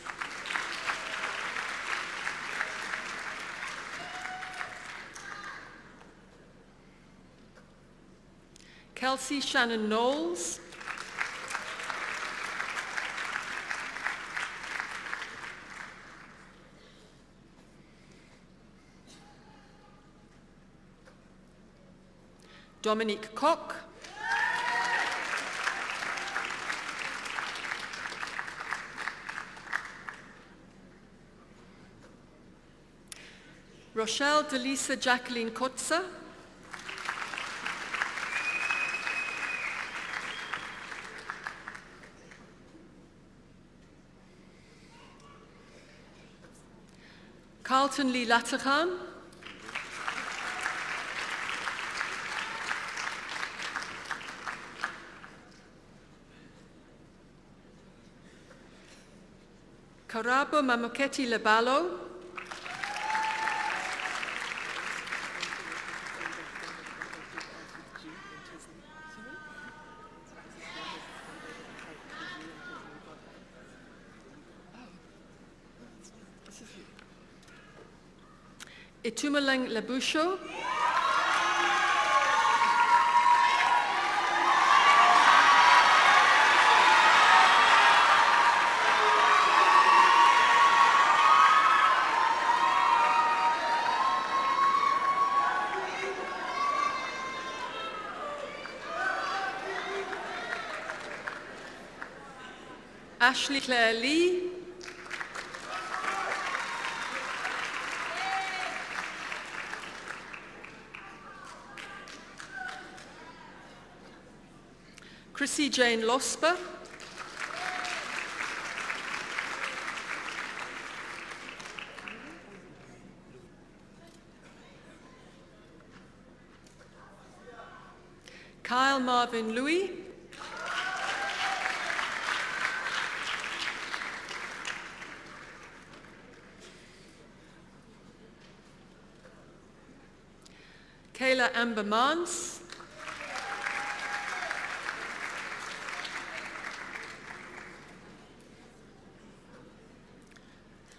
Kelsey Shannon Knowles. Dominique Koch. Rochelle Delisa Jacqueline Kotza. Carlton Lee Latterhan. Karabo Mamoketi Lebalo. Itumeleng Lebusho. Ashley Claire Lee. Chrissy Jane Losper. Kyle Marvin Louis. Kayla Amber Mans.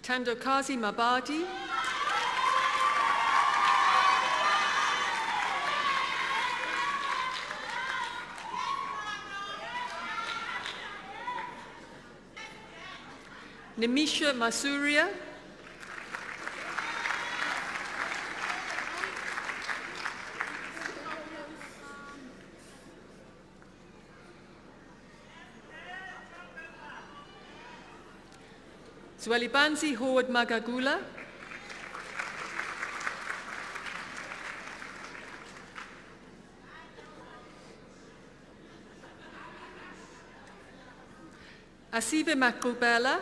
Tandokazi Mabadi. Nimisha Masuria. Zwelibanzi Howard Magagula. Asive Makubela.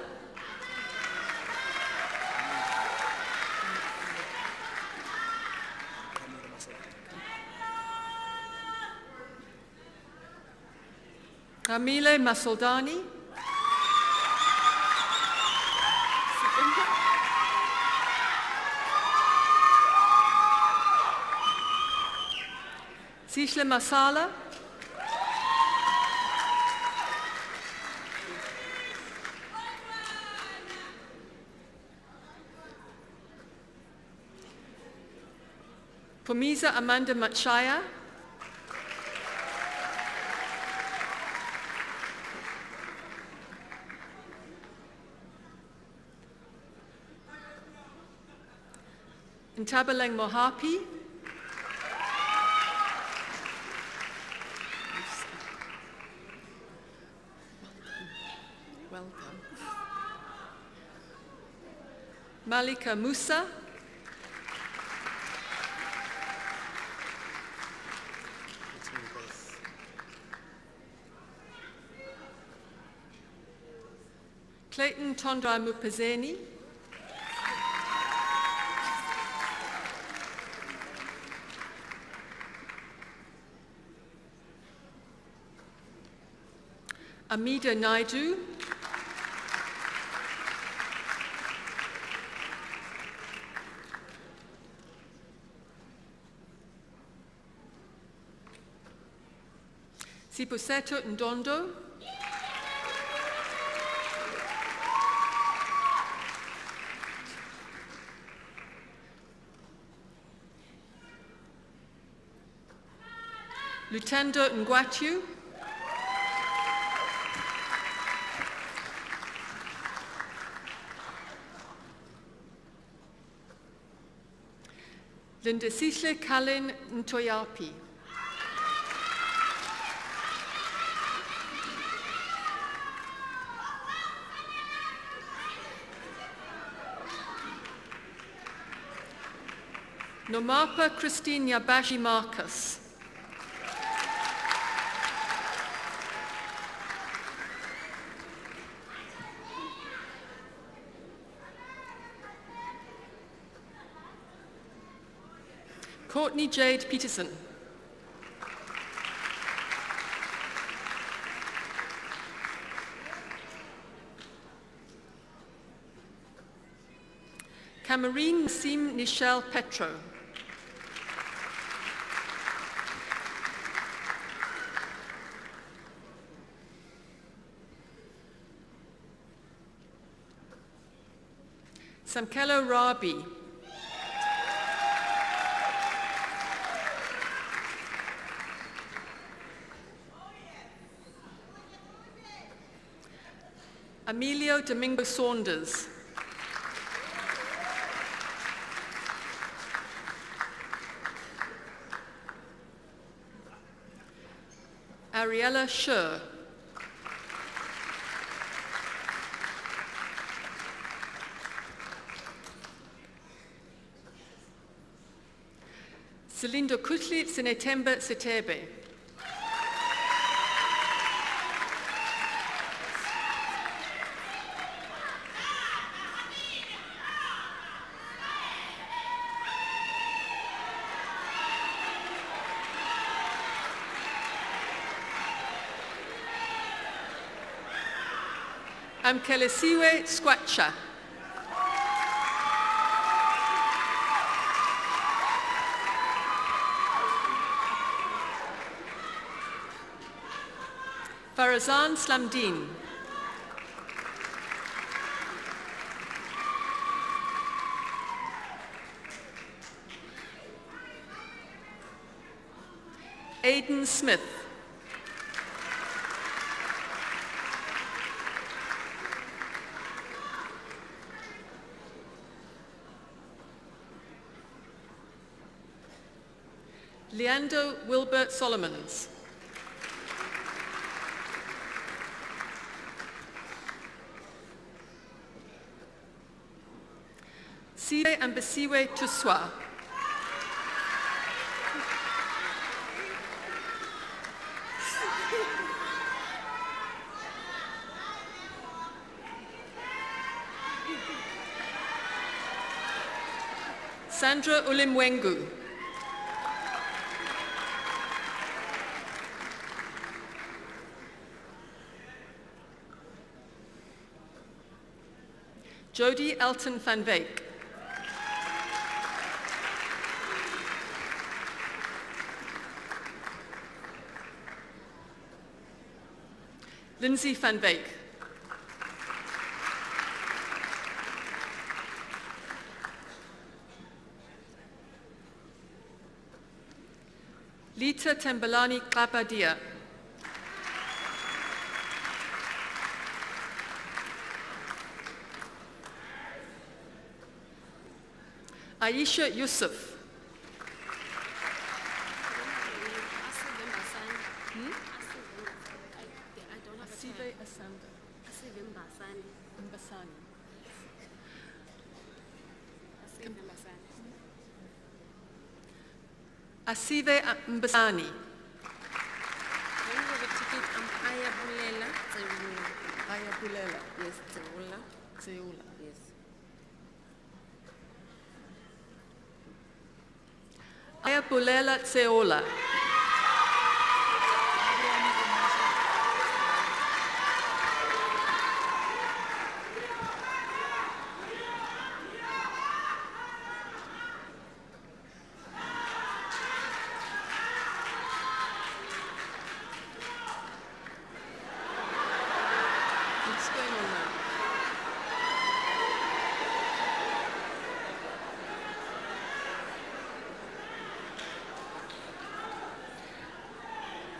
Amile Masoldani. Sishle Masala. Pumiza Amanda Machaya. Ntabaleng Mohapi. Welcome. Malika Musa. Clayton Tondra Mupazeni. Amida Naidu. Sipuseto Ndondo. Lutendo Ngwatu. Lindisishle Kalin Ntoyapi. Nomapa Christine Yabashi Marcus. Courtney Jade Peterson. Camarine Sim Nichelle Petro. Samkelo Rabi. Emilio Domingo Saunders. Ariella Scher. Silindo Kutli Sinetemba Sitebe. Amkelesiwe Squatcha. Farazan Slamdeen. Aidan Smith. Leando Wilbert Solomons. Siwe Ambasiwe Tuswa. Sandra Ulimwengu. Jody Elton van Wyk. Lindsay van Wyk. Lita Tembalani Klapadia. Aisha Yusuf. Asive Mbasani. Ayabulela. Yes, Tseula. Tseula. Yes. Ayabulela Tseola. What's going on now?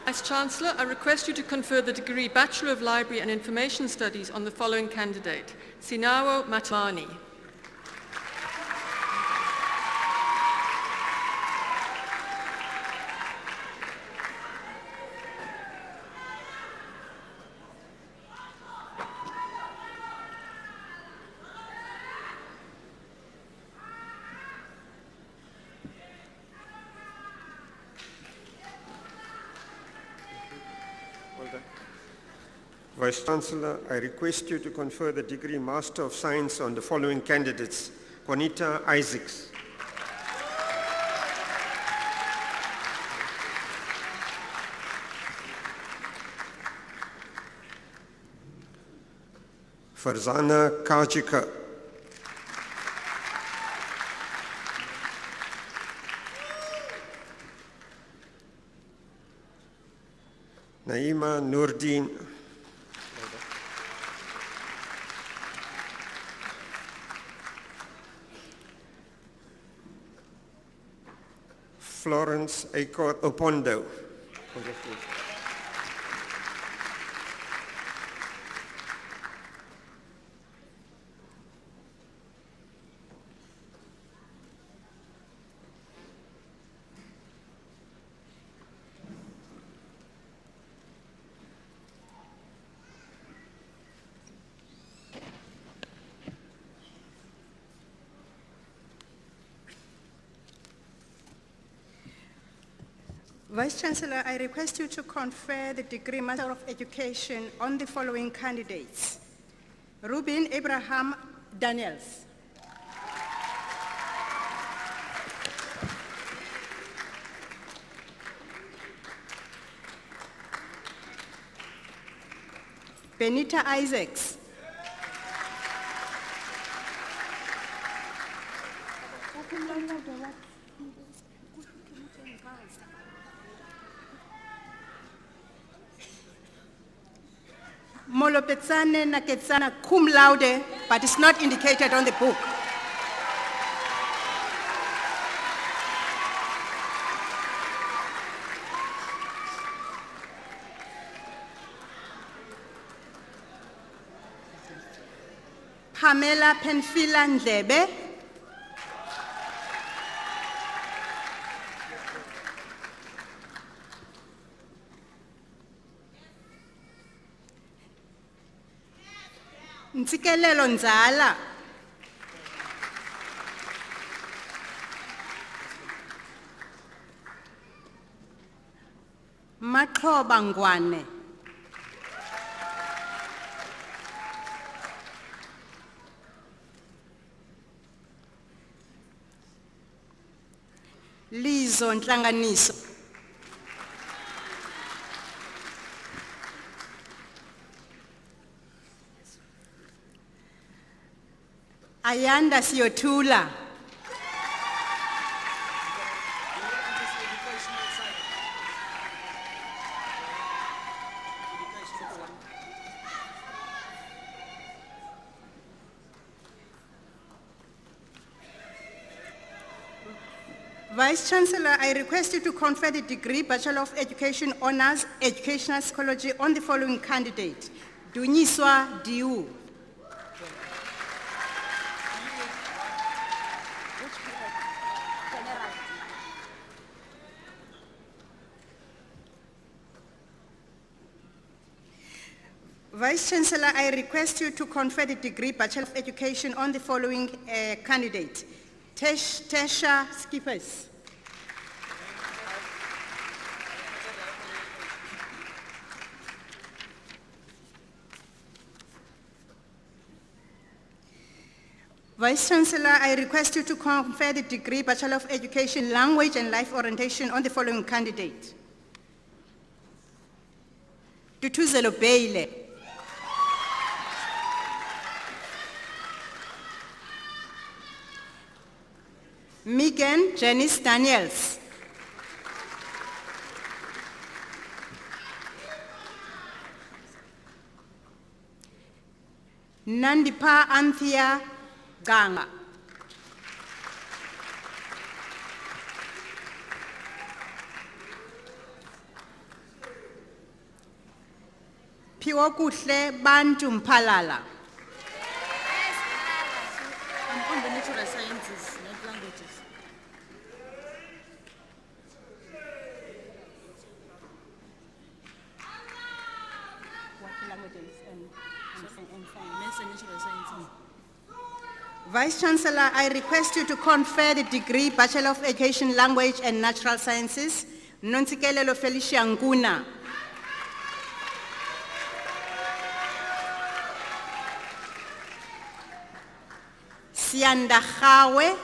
As Chancellor, I request you to confer the degree Bachelor of Library and Information Studies on the following candidate: Sinawo Matmani. Vice-Chancellor, I request you to confer the degree Master of Science on the following candidates: Juanita Isaacs, Farzana Kajika, Naima Nurdin, Florence Aikot Opondo, Vice Chancellor, I request you to confer the degree Master of Education on the following candidates. Rubin Abraham Daniels. Benita Isaacs. Molopetsane Naketsana cum laude, but it's not indicated on the book. Pamela Penfila Ndlebe. Ntsikelelo Nzala. Maxhoba Ngwane. Lizo Nhlanganiso. Ayanda Siotula. Vice Chancellor, I request you to confer the degree Bachelor of Education Honors, Educational Psychology on the following candidate. Dunyiswa Diu. Vice Chancellor, I request you to confer the degree Bachelor of Education on the following candidate. Tesha Skippers. Vice Chancellor, I request you to confer the degree Bachelor of Education, Language and Life Orientation on the following candidate. Tutuzelo Beile. Megan Janice Daniels. Nandipa Anthea Ganga. Piwokuhle Bantu Mphalala. On the natural sciences, not languages. What languages and natural sciences. Vice Chancellor, I request you to confer the degree Bachelor of Education, Language and Natural Sciences, Nontsikelelo Felicia Nguna. Sianda Gawe.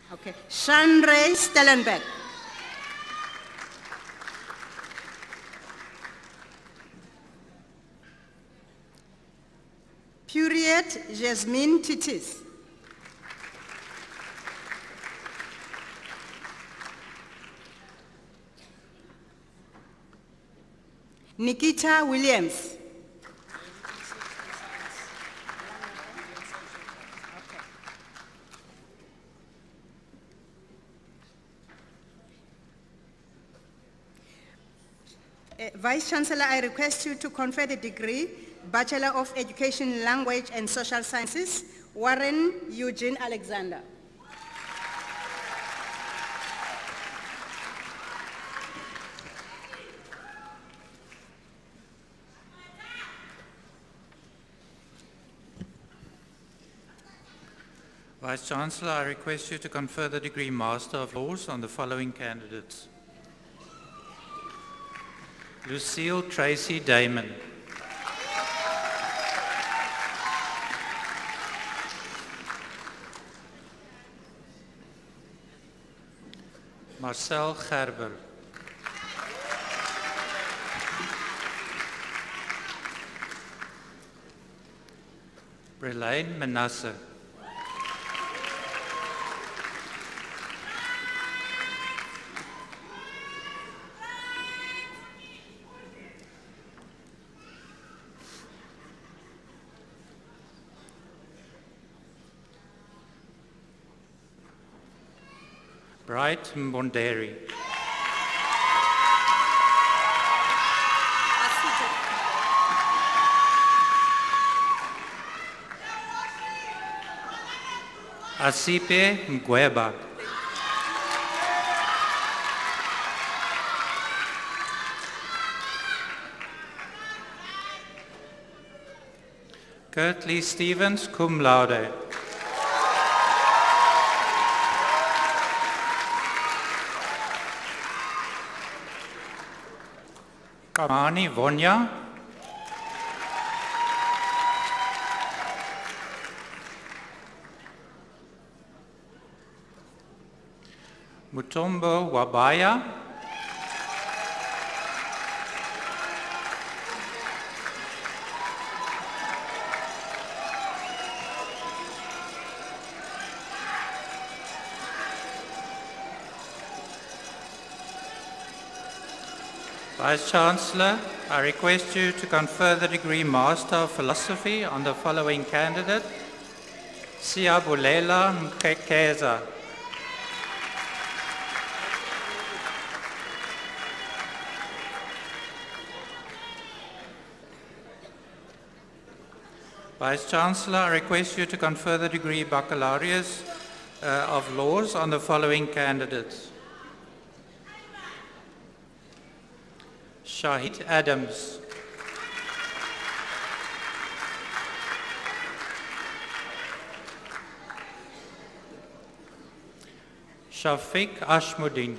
Okay, Shandre Stellenberg. Puriet Jasmine Titis. Nikita Williams. Vice Chancellor, I request you to confer the degree Bachelor of Education, Language and Social Sciences, Warren Eugene Alexander. Vice-Chancellor, I request you to confer the degree Master of Laws on the following candidates. Lucille Tracy Damon. Marcel Gerber. Brelaine Manasse. Bright Mbonderi. Asipe Mgweba. Kurtley Stevens, cum laude. Kamani Vonya. Mutombo Wabaya. Vice-Chancellor, I request you to confer the degree Master of Philosophy on the following candidate, Siyabulela Mkekeza. Vice-Chancellor, I request you to confer the degree Baccalaureus of Laws on the following candidates. Shahid Adams. Shafiq Ashmuddin.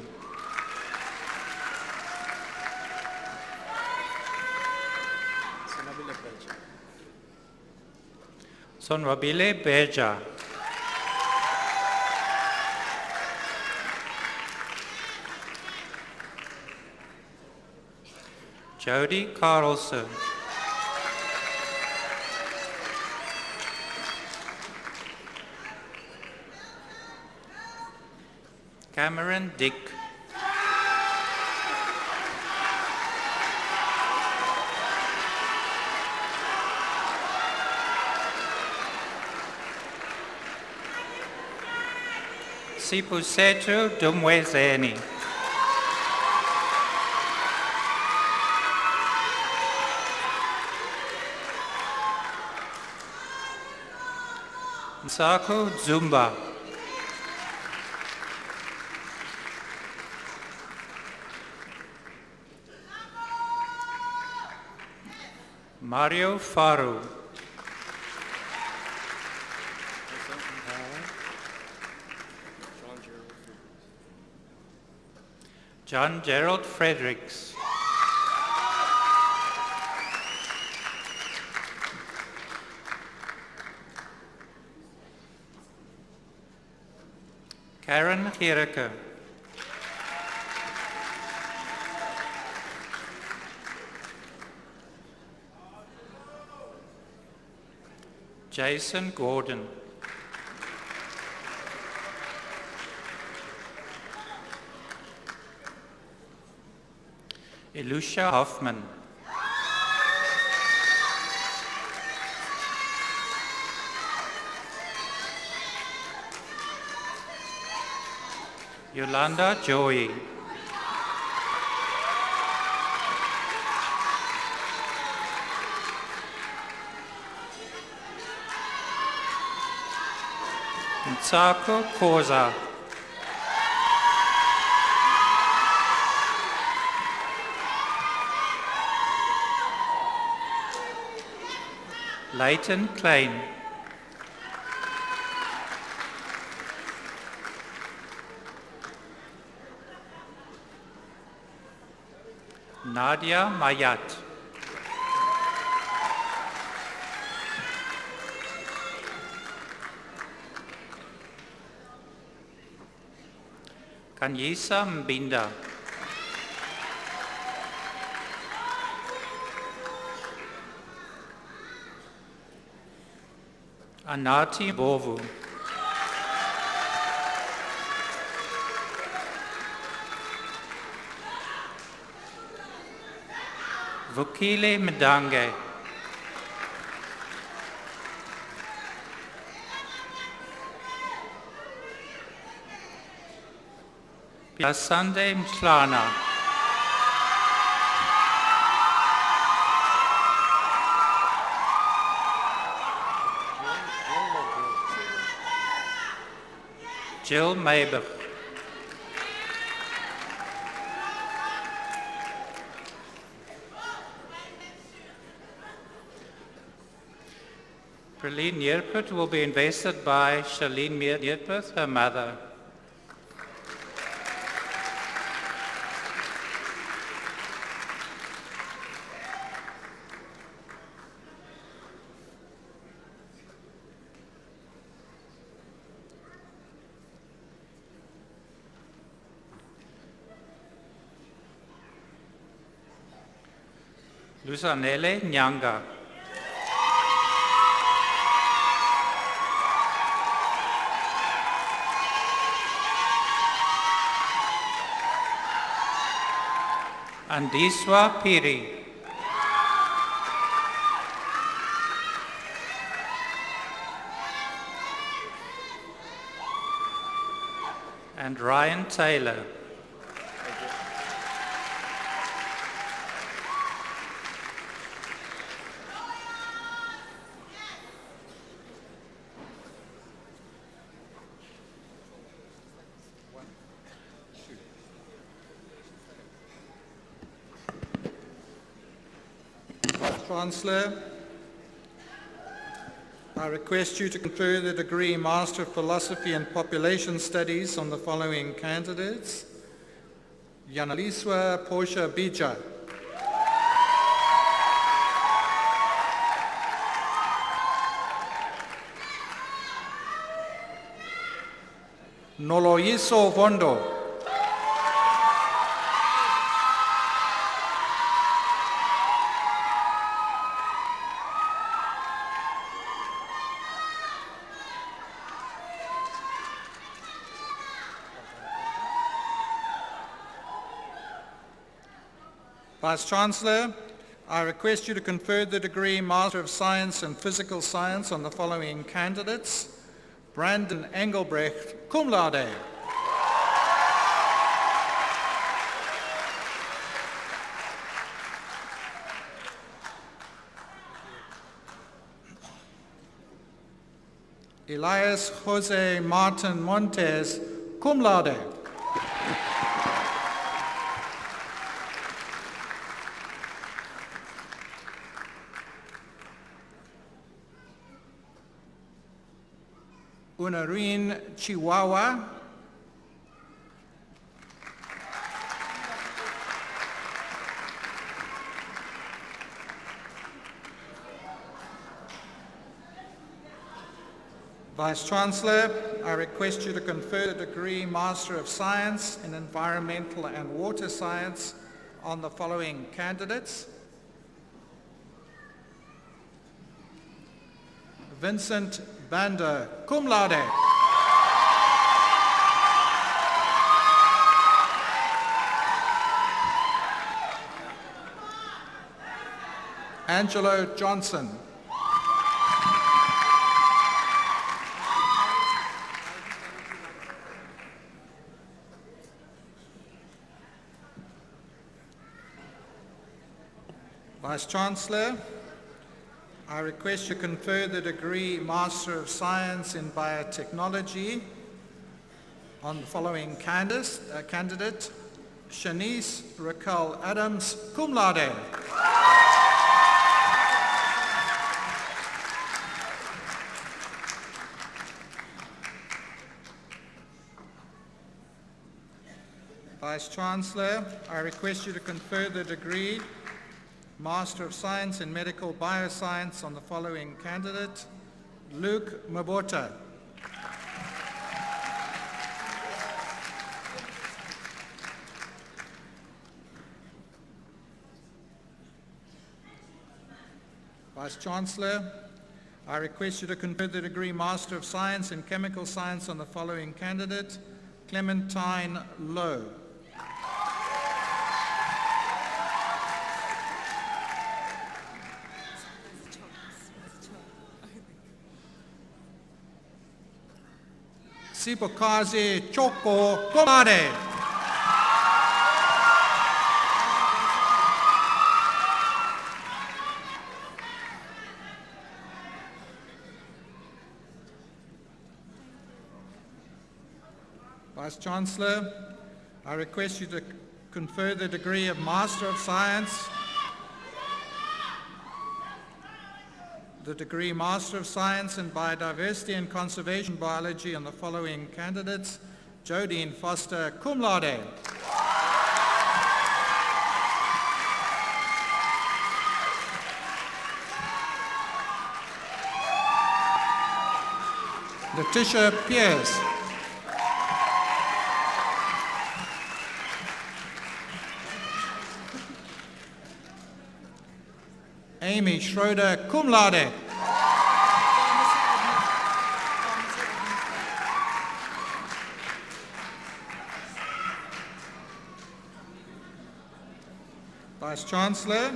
Sonwabile Beja. Jody Carlson. Cameron Dick. Sipusetu Dumwezeni. Nsako Zumba. Mario Faru. John Gerald Fredericks. Karen Hiereke. Jason Gordon. Elusha Hoffman. Yolanda Joey. Nsako Koza. Leighton Klein. Nadia Mayat. Kanyisa Mbinda. Anati Bovu. Vukile Mdange. Piasande Mtlana. Jill Maybach. Praline Nierput will be invested by Charlene Nierput, her mother. Lusanele Nyanga. Andiswa Piri. And Ryan Taylor. Chancellor, I request you to confer the degree Master of Philosophy and Population Studies on the following candidates. Yanaliswa Portia Bija. Noloyiso Vondo. Vice-Chancellor, I request you to confer the degree Master of Science and Physical Science on the following candidates. Brandon Engelbrecht, cum laude. Elias Jose Martin Montes, cum laude. Unarine Chihuahua. Vice-Chancellor, I request you to confer the degree Master of Science in Environmental and Water Science on the following candidates. Vincent Banda, cum laude. Angelo Johnson. Vice-Chancellor, I request you confer the degree Master of Science in Biotechnology on the following candidate, Shanice Raquel Adams, cum laude. Vice-Chancellor, I request you to confer the degree Master of Science in Medical Bioscience on the following candidate: Luke Mabota. Vice-Chancellor, I request you to confer the degree Master of Science in Chemical Science on the following candidate: Clementine Lowe. Sipokazi Choko Komade. Vice-Chancellor, I request you to confer the degree of Master of Science, the degree Master of Science in Biodiversity and Conservation Biology on the following candidates: Jodine Foster, cum laude. Letitia Pierce. Amy Schroeder, cum laude. Vice-Chancellor,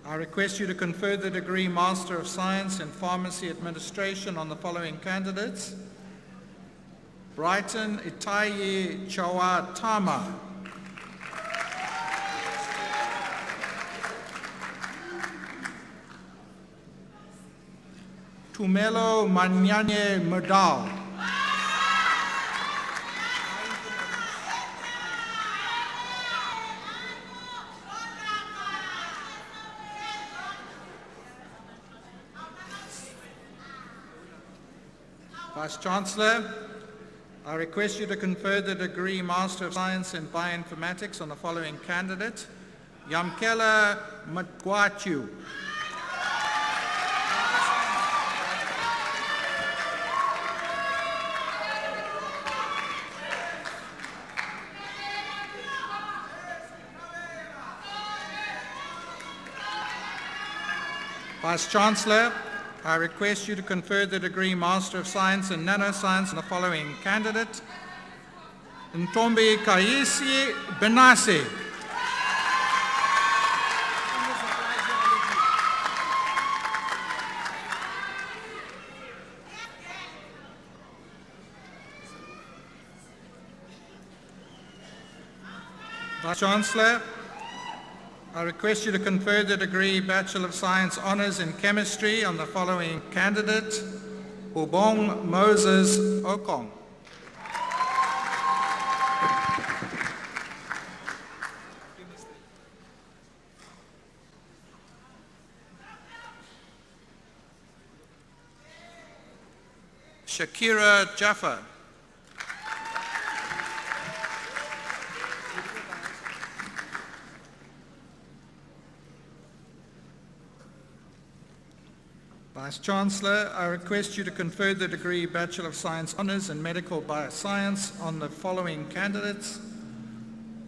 I request you to confer the degree Master of Science in Pharmacy Administration on the following candidates: Brighton Itayi Chawatama. Tumelo Manyanye Murdal. Vice-Chancellor, I request you to confer the degree Master of Science in Bioinformatics on the following candidate: Yamkela Matgwachu. Vice-Chancellor, I request you to confer the degree Master of Science in Nanoscience on the following candidate: Ntombi Kaisi Benassi. Vice-Chancellor, I request you to confer the degree Bachelor of Science Honours in Chemistry on the following candidate: Ubong Moses Okong. Shakira Jaffa. Vice-Chancellor, I request you to confer the degree Bachelor of Science Honours in Medical Bioscience on the following candidates: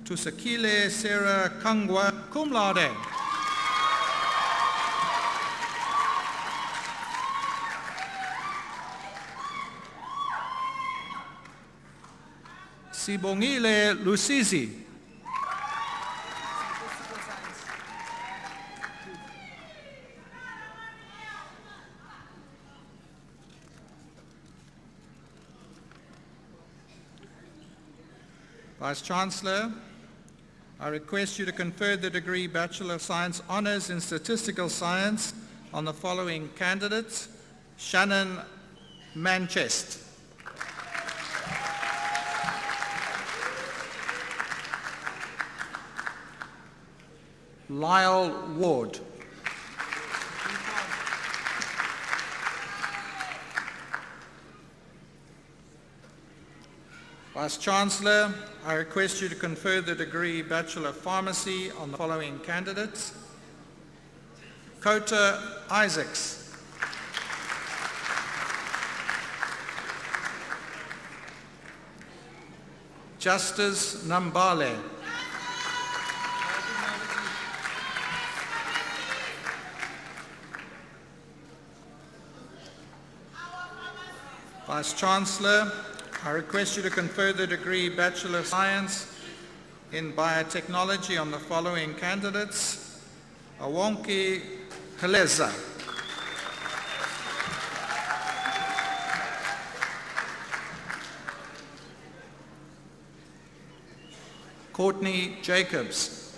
Tusakile Sarah Kangwa, cum laude. Sibongile Lusizi. Vice-Chancellor, I request you to confer the degree Bachelor of Science Honours in Statistical Science on the following candidates: Shannon Manchest. Lyle Ward. Vice-Chancellor, I request you to confer the degree Bachelor of Pharmacy on the following candidates. Kota Isaacs. Justice Nambale. Vice-Chancellor, I request you to confer the degree Bachelor of Science in Biotechnology on the following candidates. Awonki Heleza. Courtney Jacobs.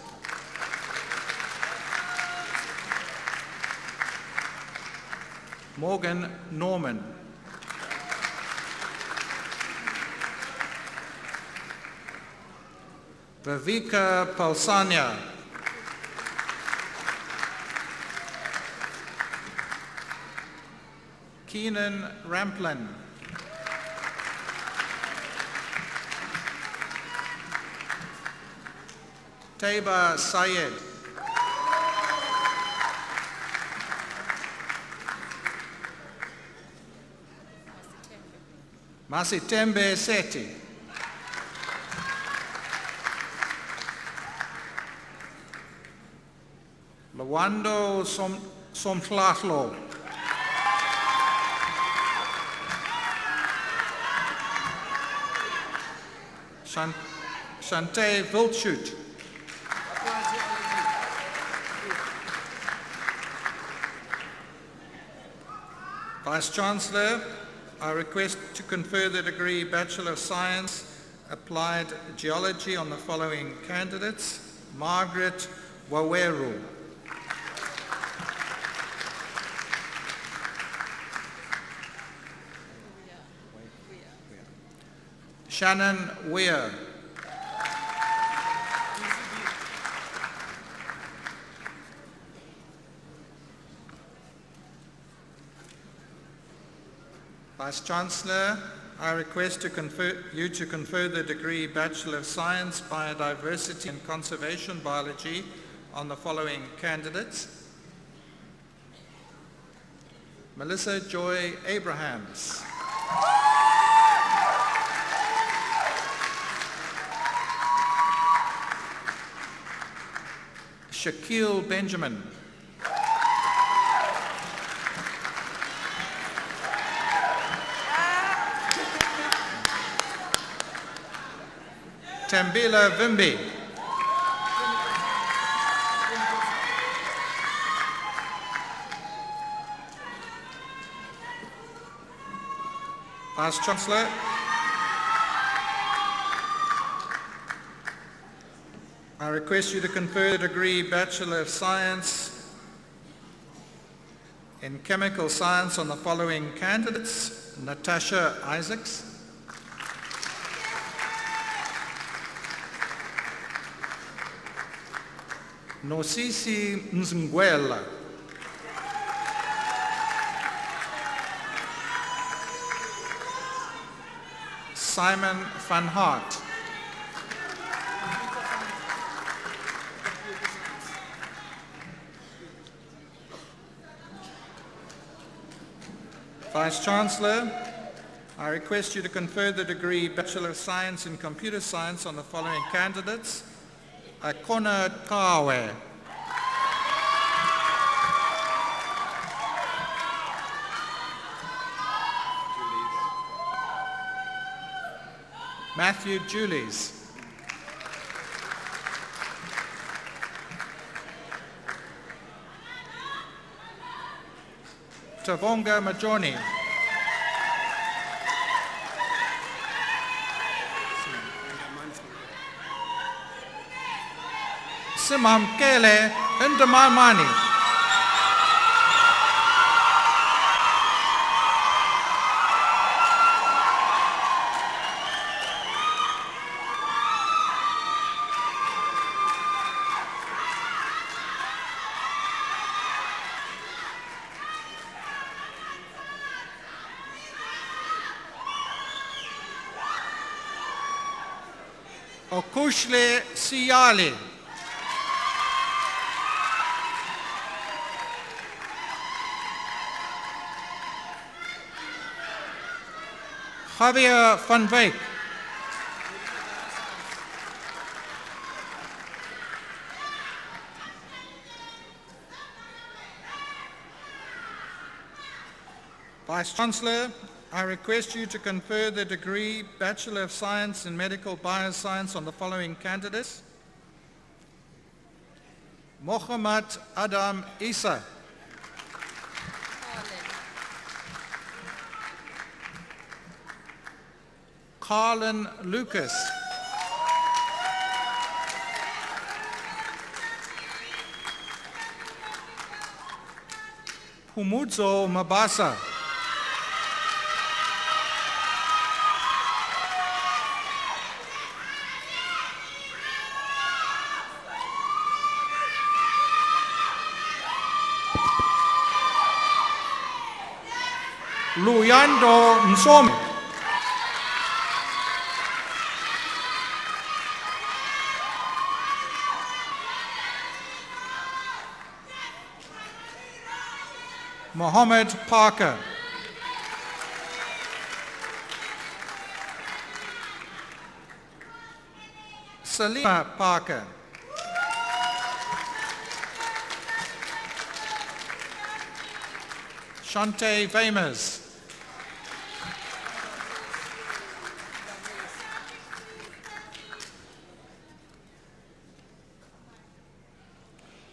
Morgan Norman. Viveka Palsania. Keenan Ramplin. Taiba Sayed. Masitembe Seti. Lawando Somtlahlo. Shante Vilchut. Vice-Chancellor, I request to confer the degree Bachelor of Science, Applied Geology on the following candidates. Margaret Waweru. Shannon Weir. Vice-Chancellor, I request you to confer the degree Bachelor of Science, Biodiversity and Conservation Biology on the following candidates. Melissa Joy Abrahams. Shaquille Benjamin. Tambila Vimbi. Vice-Chancellor, I request you to confer the degree Bachelor of Science in Chemical Science on the following candidates. Natasha Isaacs. Nosisi Nzingwela. Simon van Hart. Vice-Chancellor, I request you to confer the degree Bachelor of Science in Computer Science on the following candidates. Akona Kawe. Matthew Julies. Tavonga Majoni. Simamkele Ndamamani. Okushle Siyali. Javier van Wyk. Vice-Chancellor, I request you to confer the degree Bachelor of Science in Medical Bioscience on the following candidates. Mohammad Adam Isa. Carlin Lucas. Pumudzo Mabasa. Luyando Nsome. Mohammed Parker. Salima Parker. Shante Famers.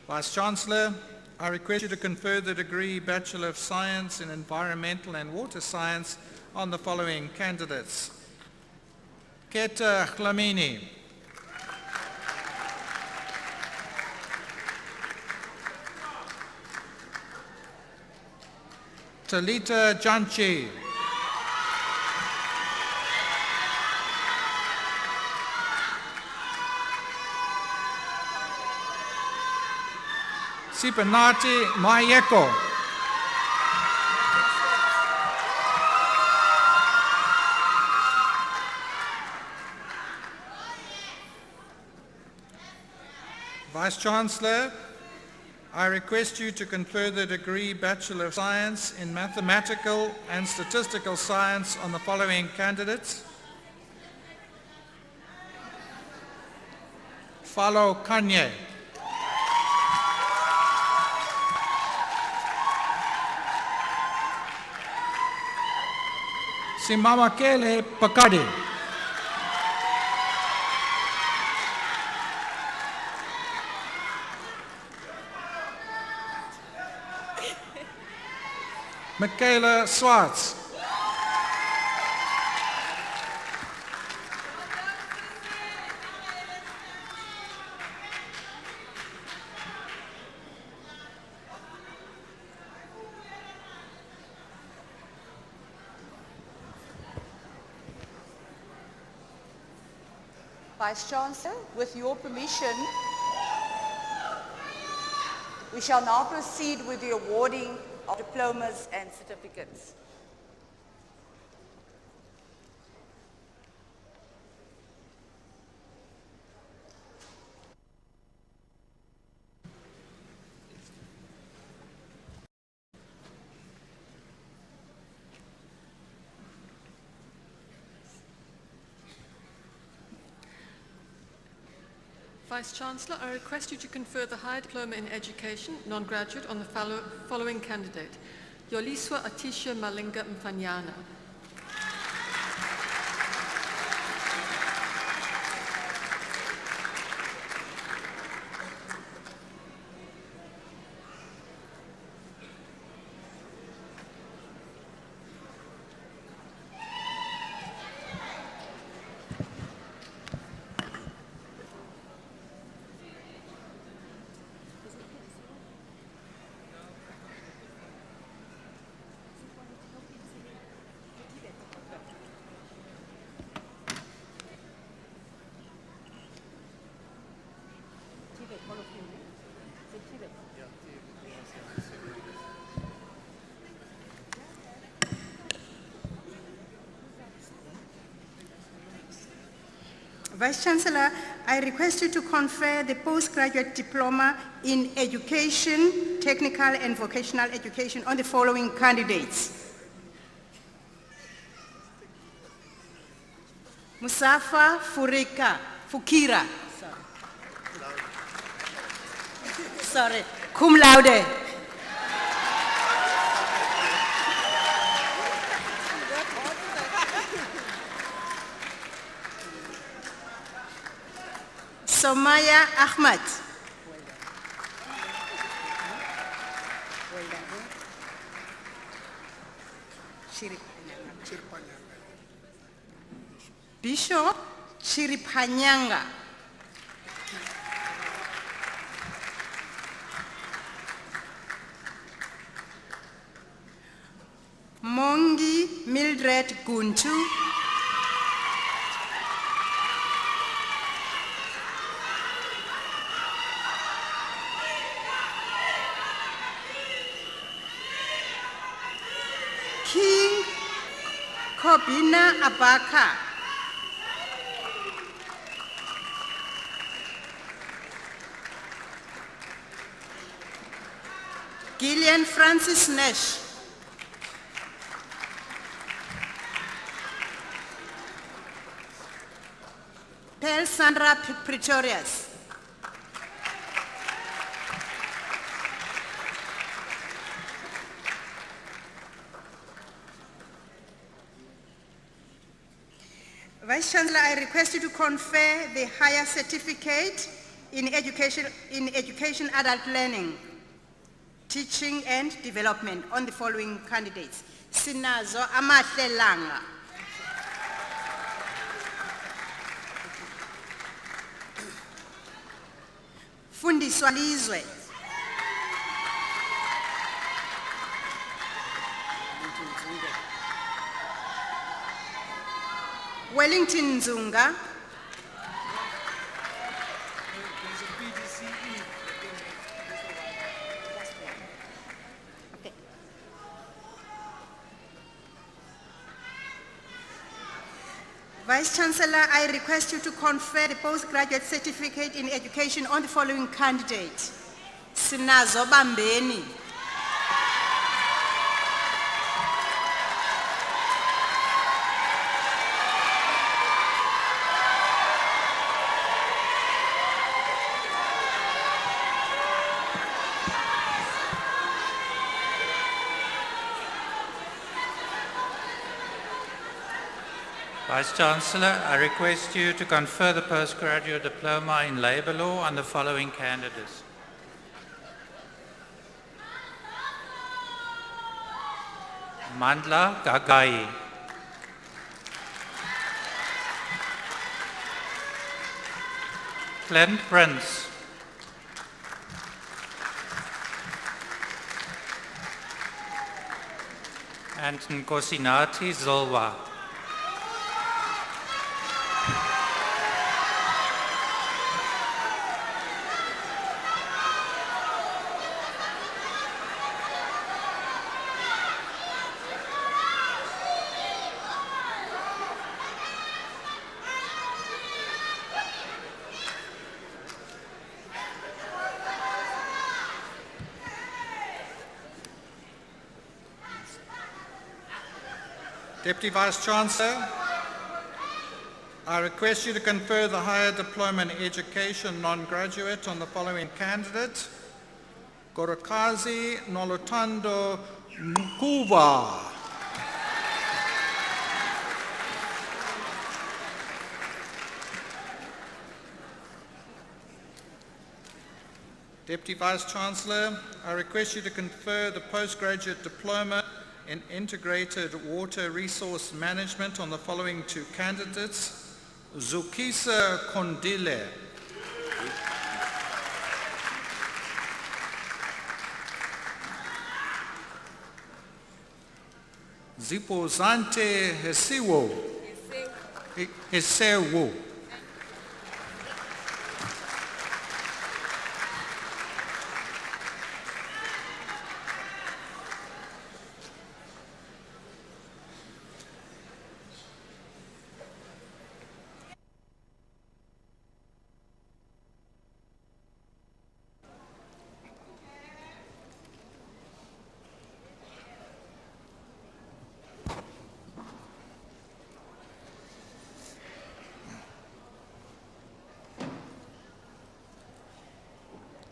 Vice-Chancellor, I request you to confer the degree Bachelor of Science in Environmental and Water Science on the following candidates. Keta Khlamini. Talita Janchi. Sipanati Mayeko. Vice-Chancellor, I request you to confer the degree Bachelor of Science in Mathematical and Statistical Science on the following candidates. Falo Kanye. Simamakele Pakadi. Michaela Swartz. Vice-Chancellor, with your permission, we shall now proceed with the awarding of diplomas and certificates. Vice-Chancellor, I request you to confer the Higher Diploma in Education, non-graduate, on the following candidate. Yoliswa Atisha Malinga Mfanyana. Vice Chancellor, I request you to confer the postgraduate diploma in education, technical and vocational education on the following candidates. Musafa Fukira. Sorry, cum laude. Somaya Ahmad. Bishop Chiripanyanga. Mongi Mildred Guntu. King Kobina Abaka. Gillian Francis Nash. Pearl Sandra Pretorius. Vice Chancellor, I request you to confer the higher certificate in education adult learning, teaching and development on the following candidates. Sinazo Amahle Langa. Fundiswa Lizwe. Wellington Zunga. Vice Chancellor, I request you to confer the postgraduate certificate in education on the following candidates. Sinazo Bambeni. Vice Chancellor, I request you to confer the postgraduate diploma in labour law on the following candidates. Mandla Gagai. Clint Prince. And Nkosinati Zolwa. Deputy Vice Chancellor, I request you to confer the higher diploma in education non-graduate on the following candidate. Gorokazi Nolotando Mkuva. Deputy Vice Chancellor, I request you to confer the postgraduate diploma in integrated water resource management on the following two candidates. Zukisa Kondile. Zipozante Hesiwo. Hesewo.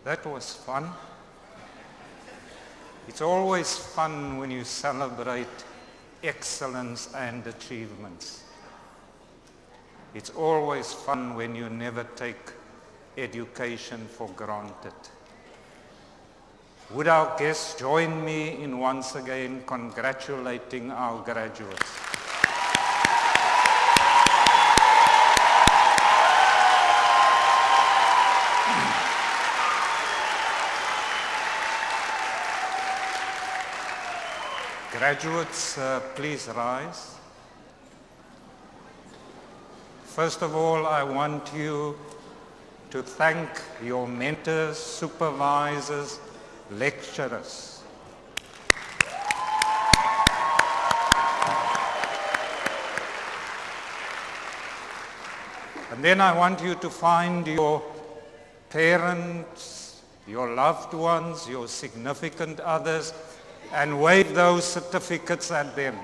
That was fun. It's always fun when you celebrate excellence and achievements. It's always fun when you never take education for granted. Would our guests join me in once again congratulating our graduates? Graduates, please rise. First of all, I want you to thank your mentors, supervisors, lecturers. And then I want you to find your parents, your loved ones, your significant others, and wave those certificates at them.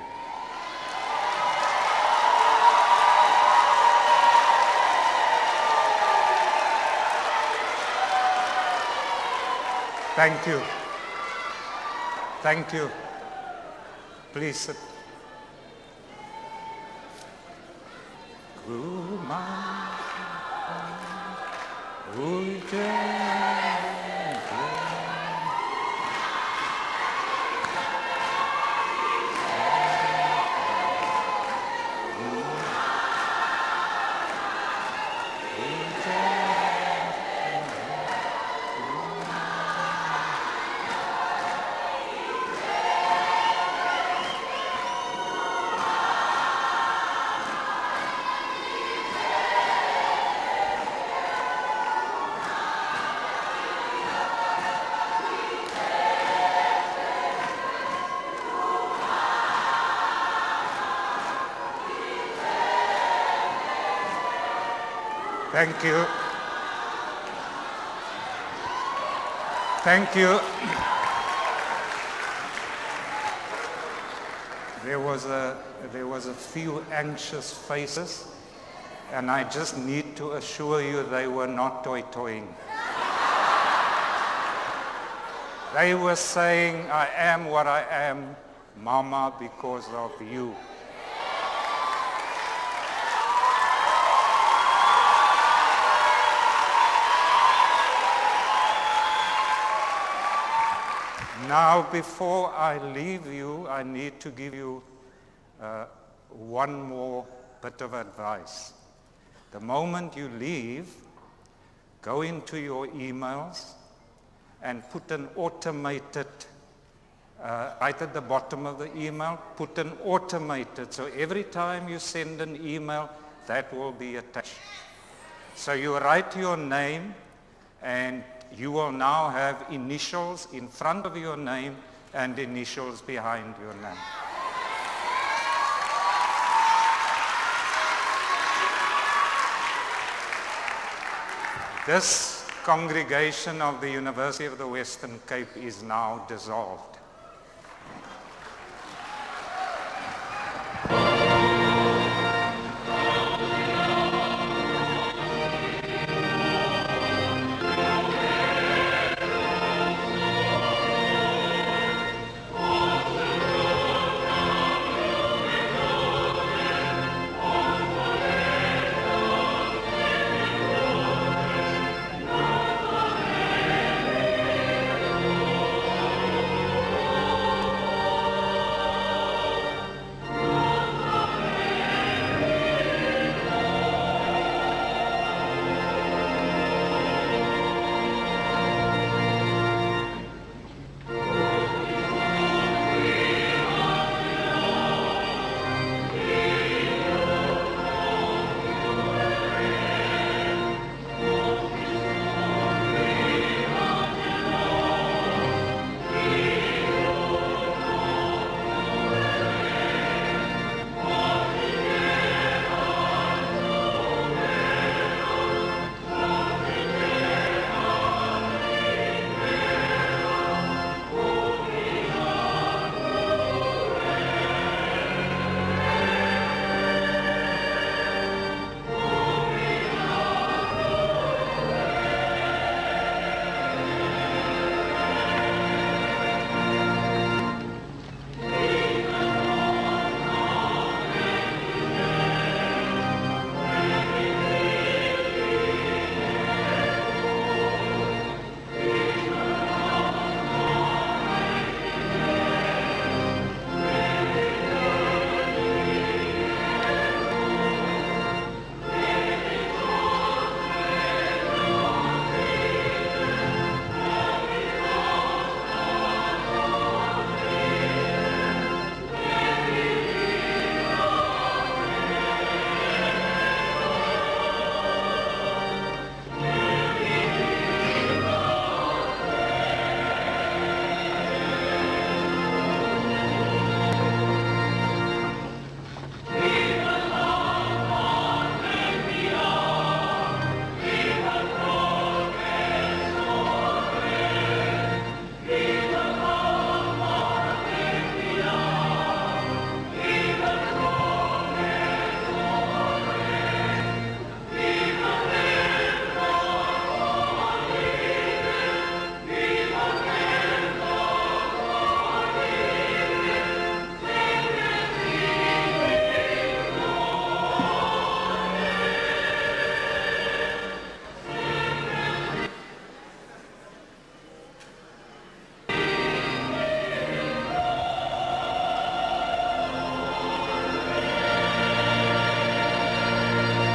Thank you. Thank you. Please sit. Thank you. Thank you. There was a few anxious faces, and I just need to assure you they were not toy-toying. They were saying, I am what I am, Mama, because of you. Now, before I leave you, I need to give you one more bit of advice. The moment you leave, go into your emails and put an automated, right at the bottom of the email, put an automated. So every time you send an email, that will be attached. So you write your name, and you will now have initials in front of your name and initials behind your name. This congregation of the University of the Western Cape is now dissolved.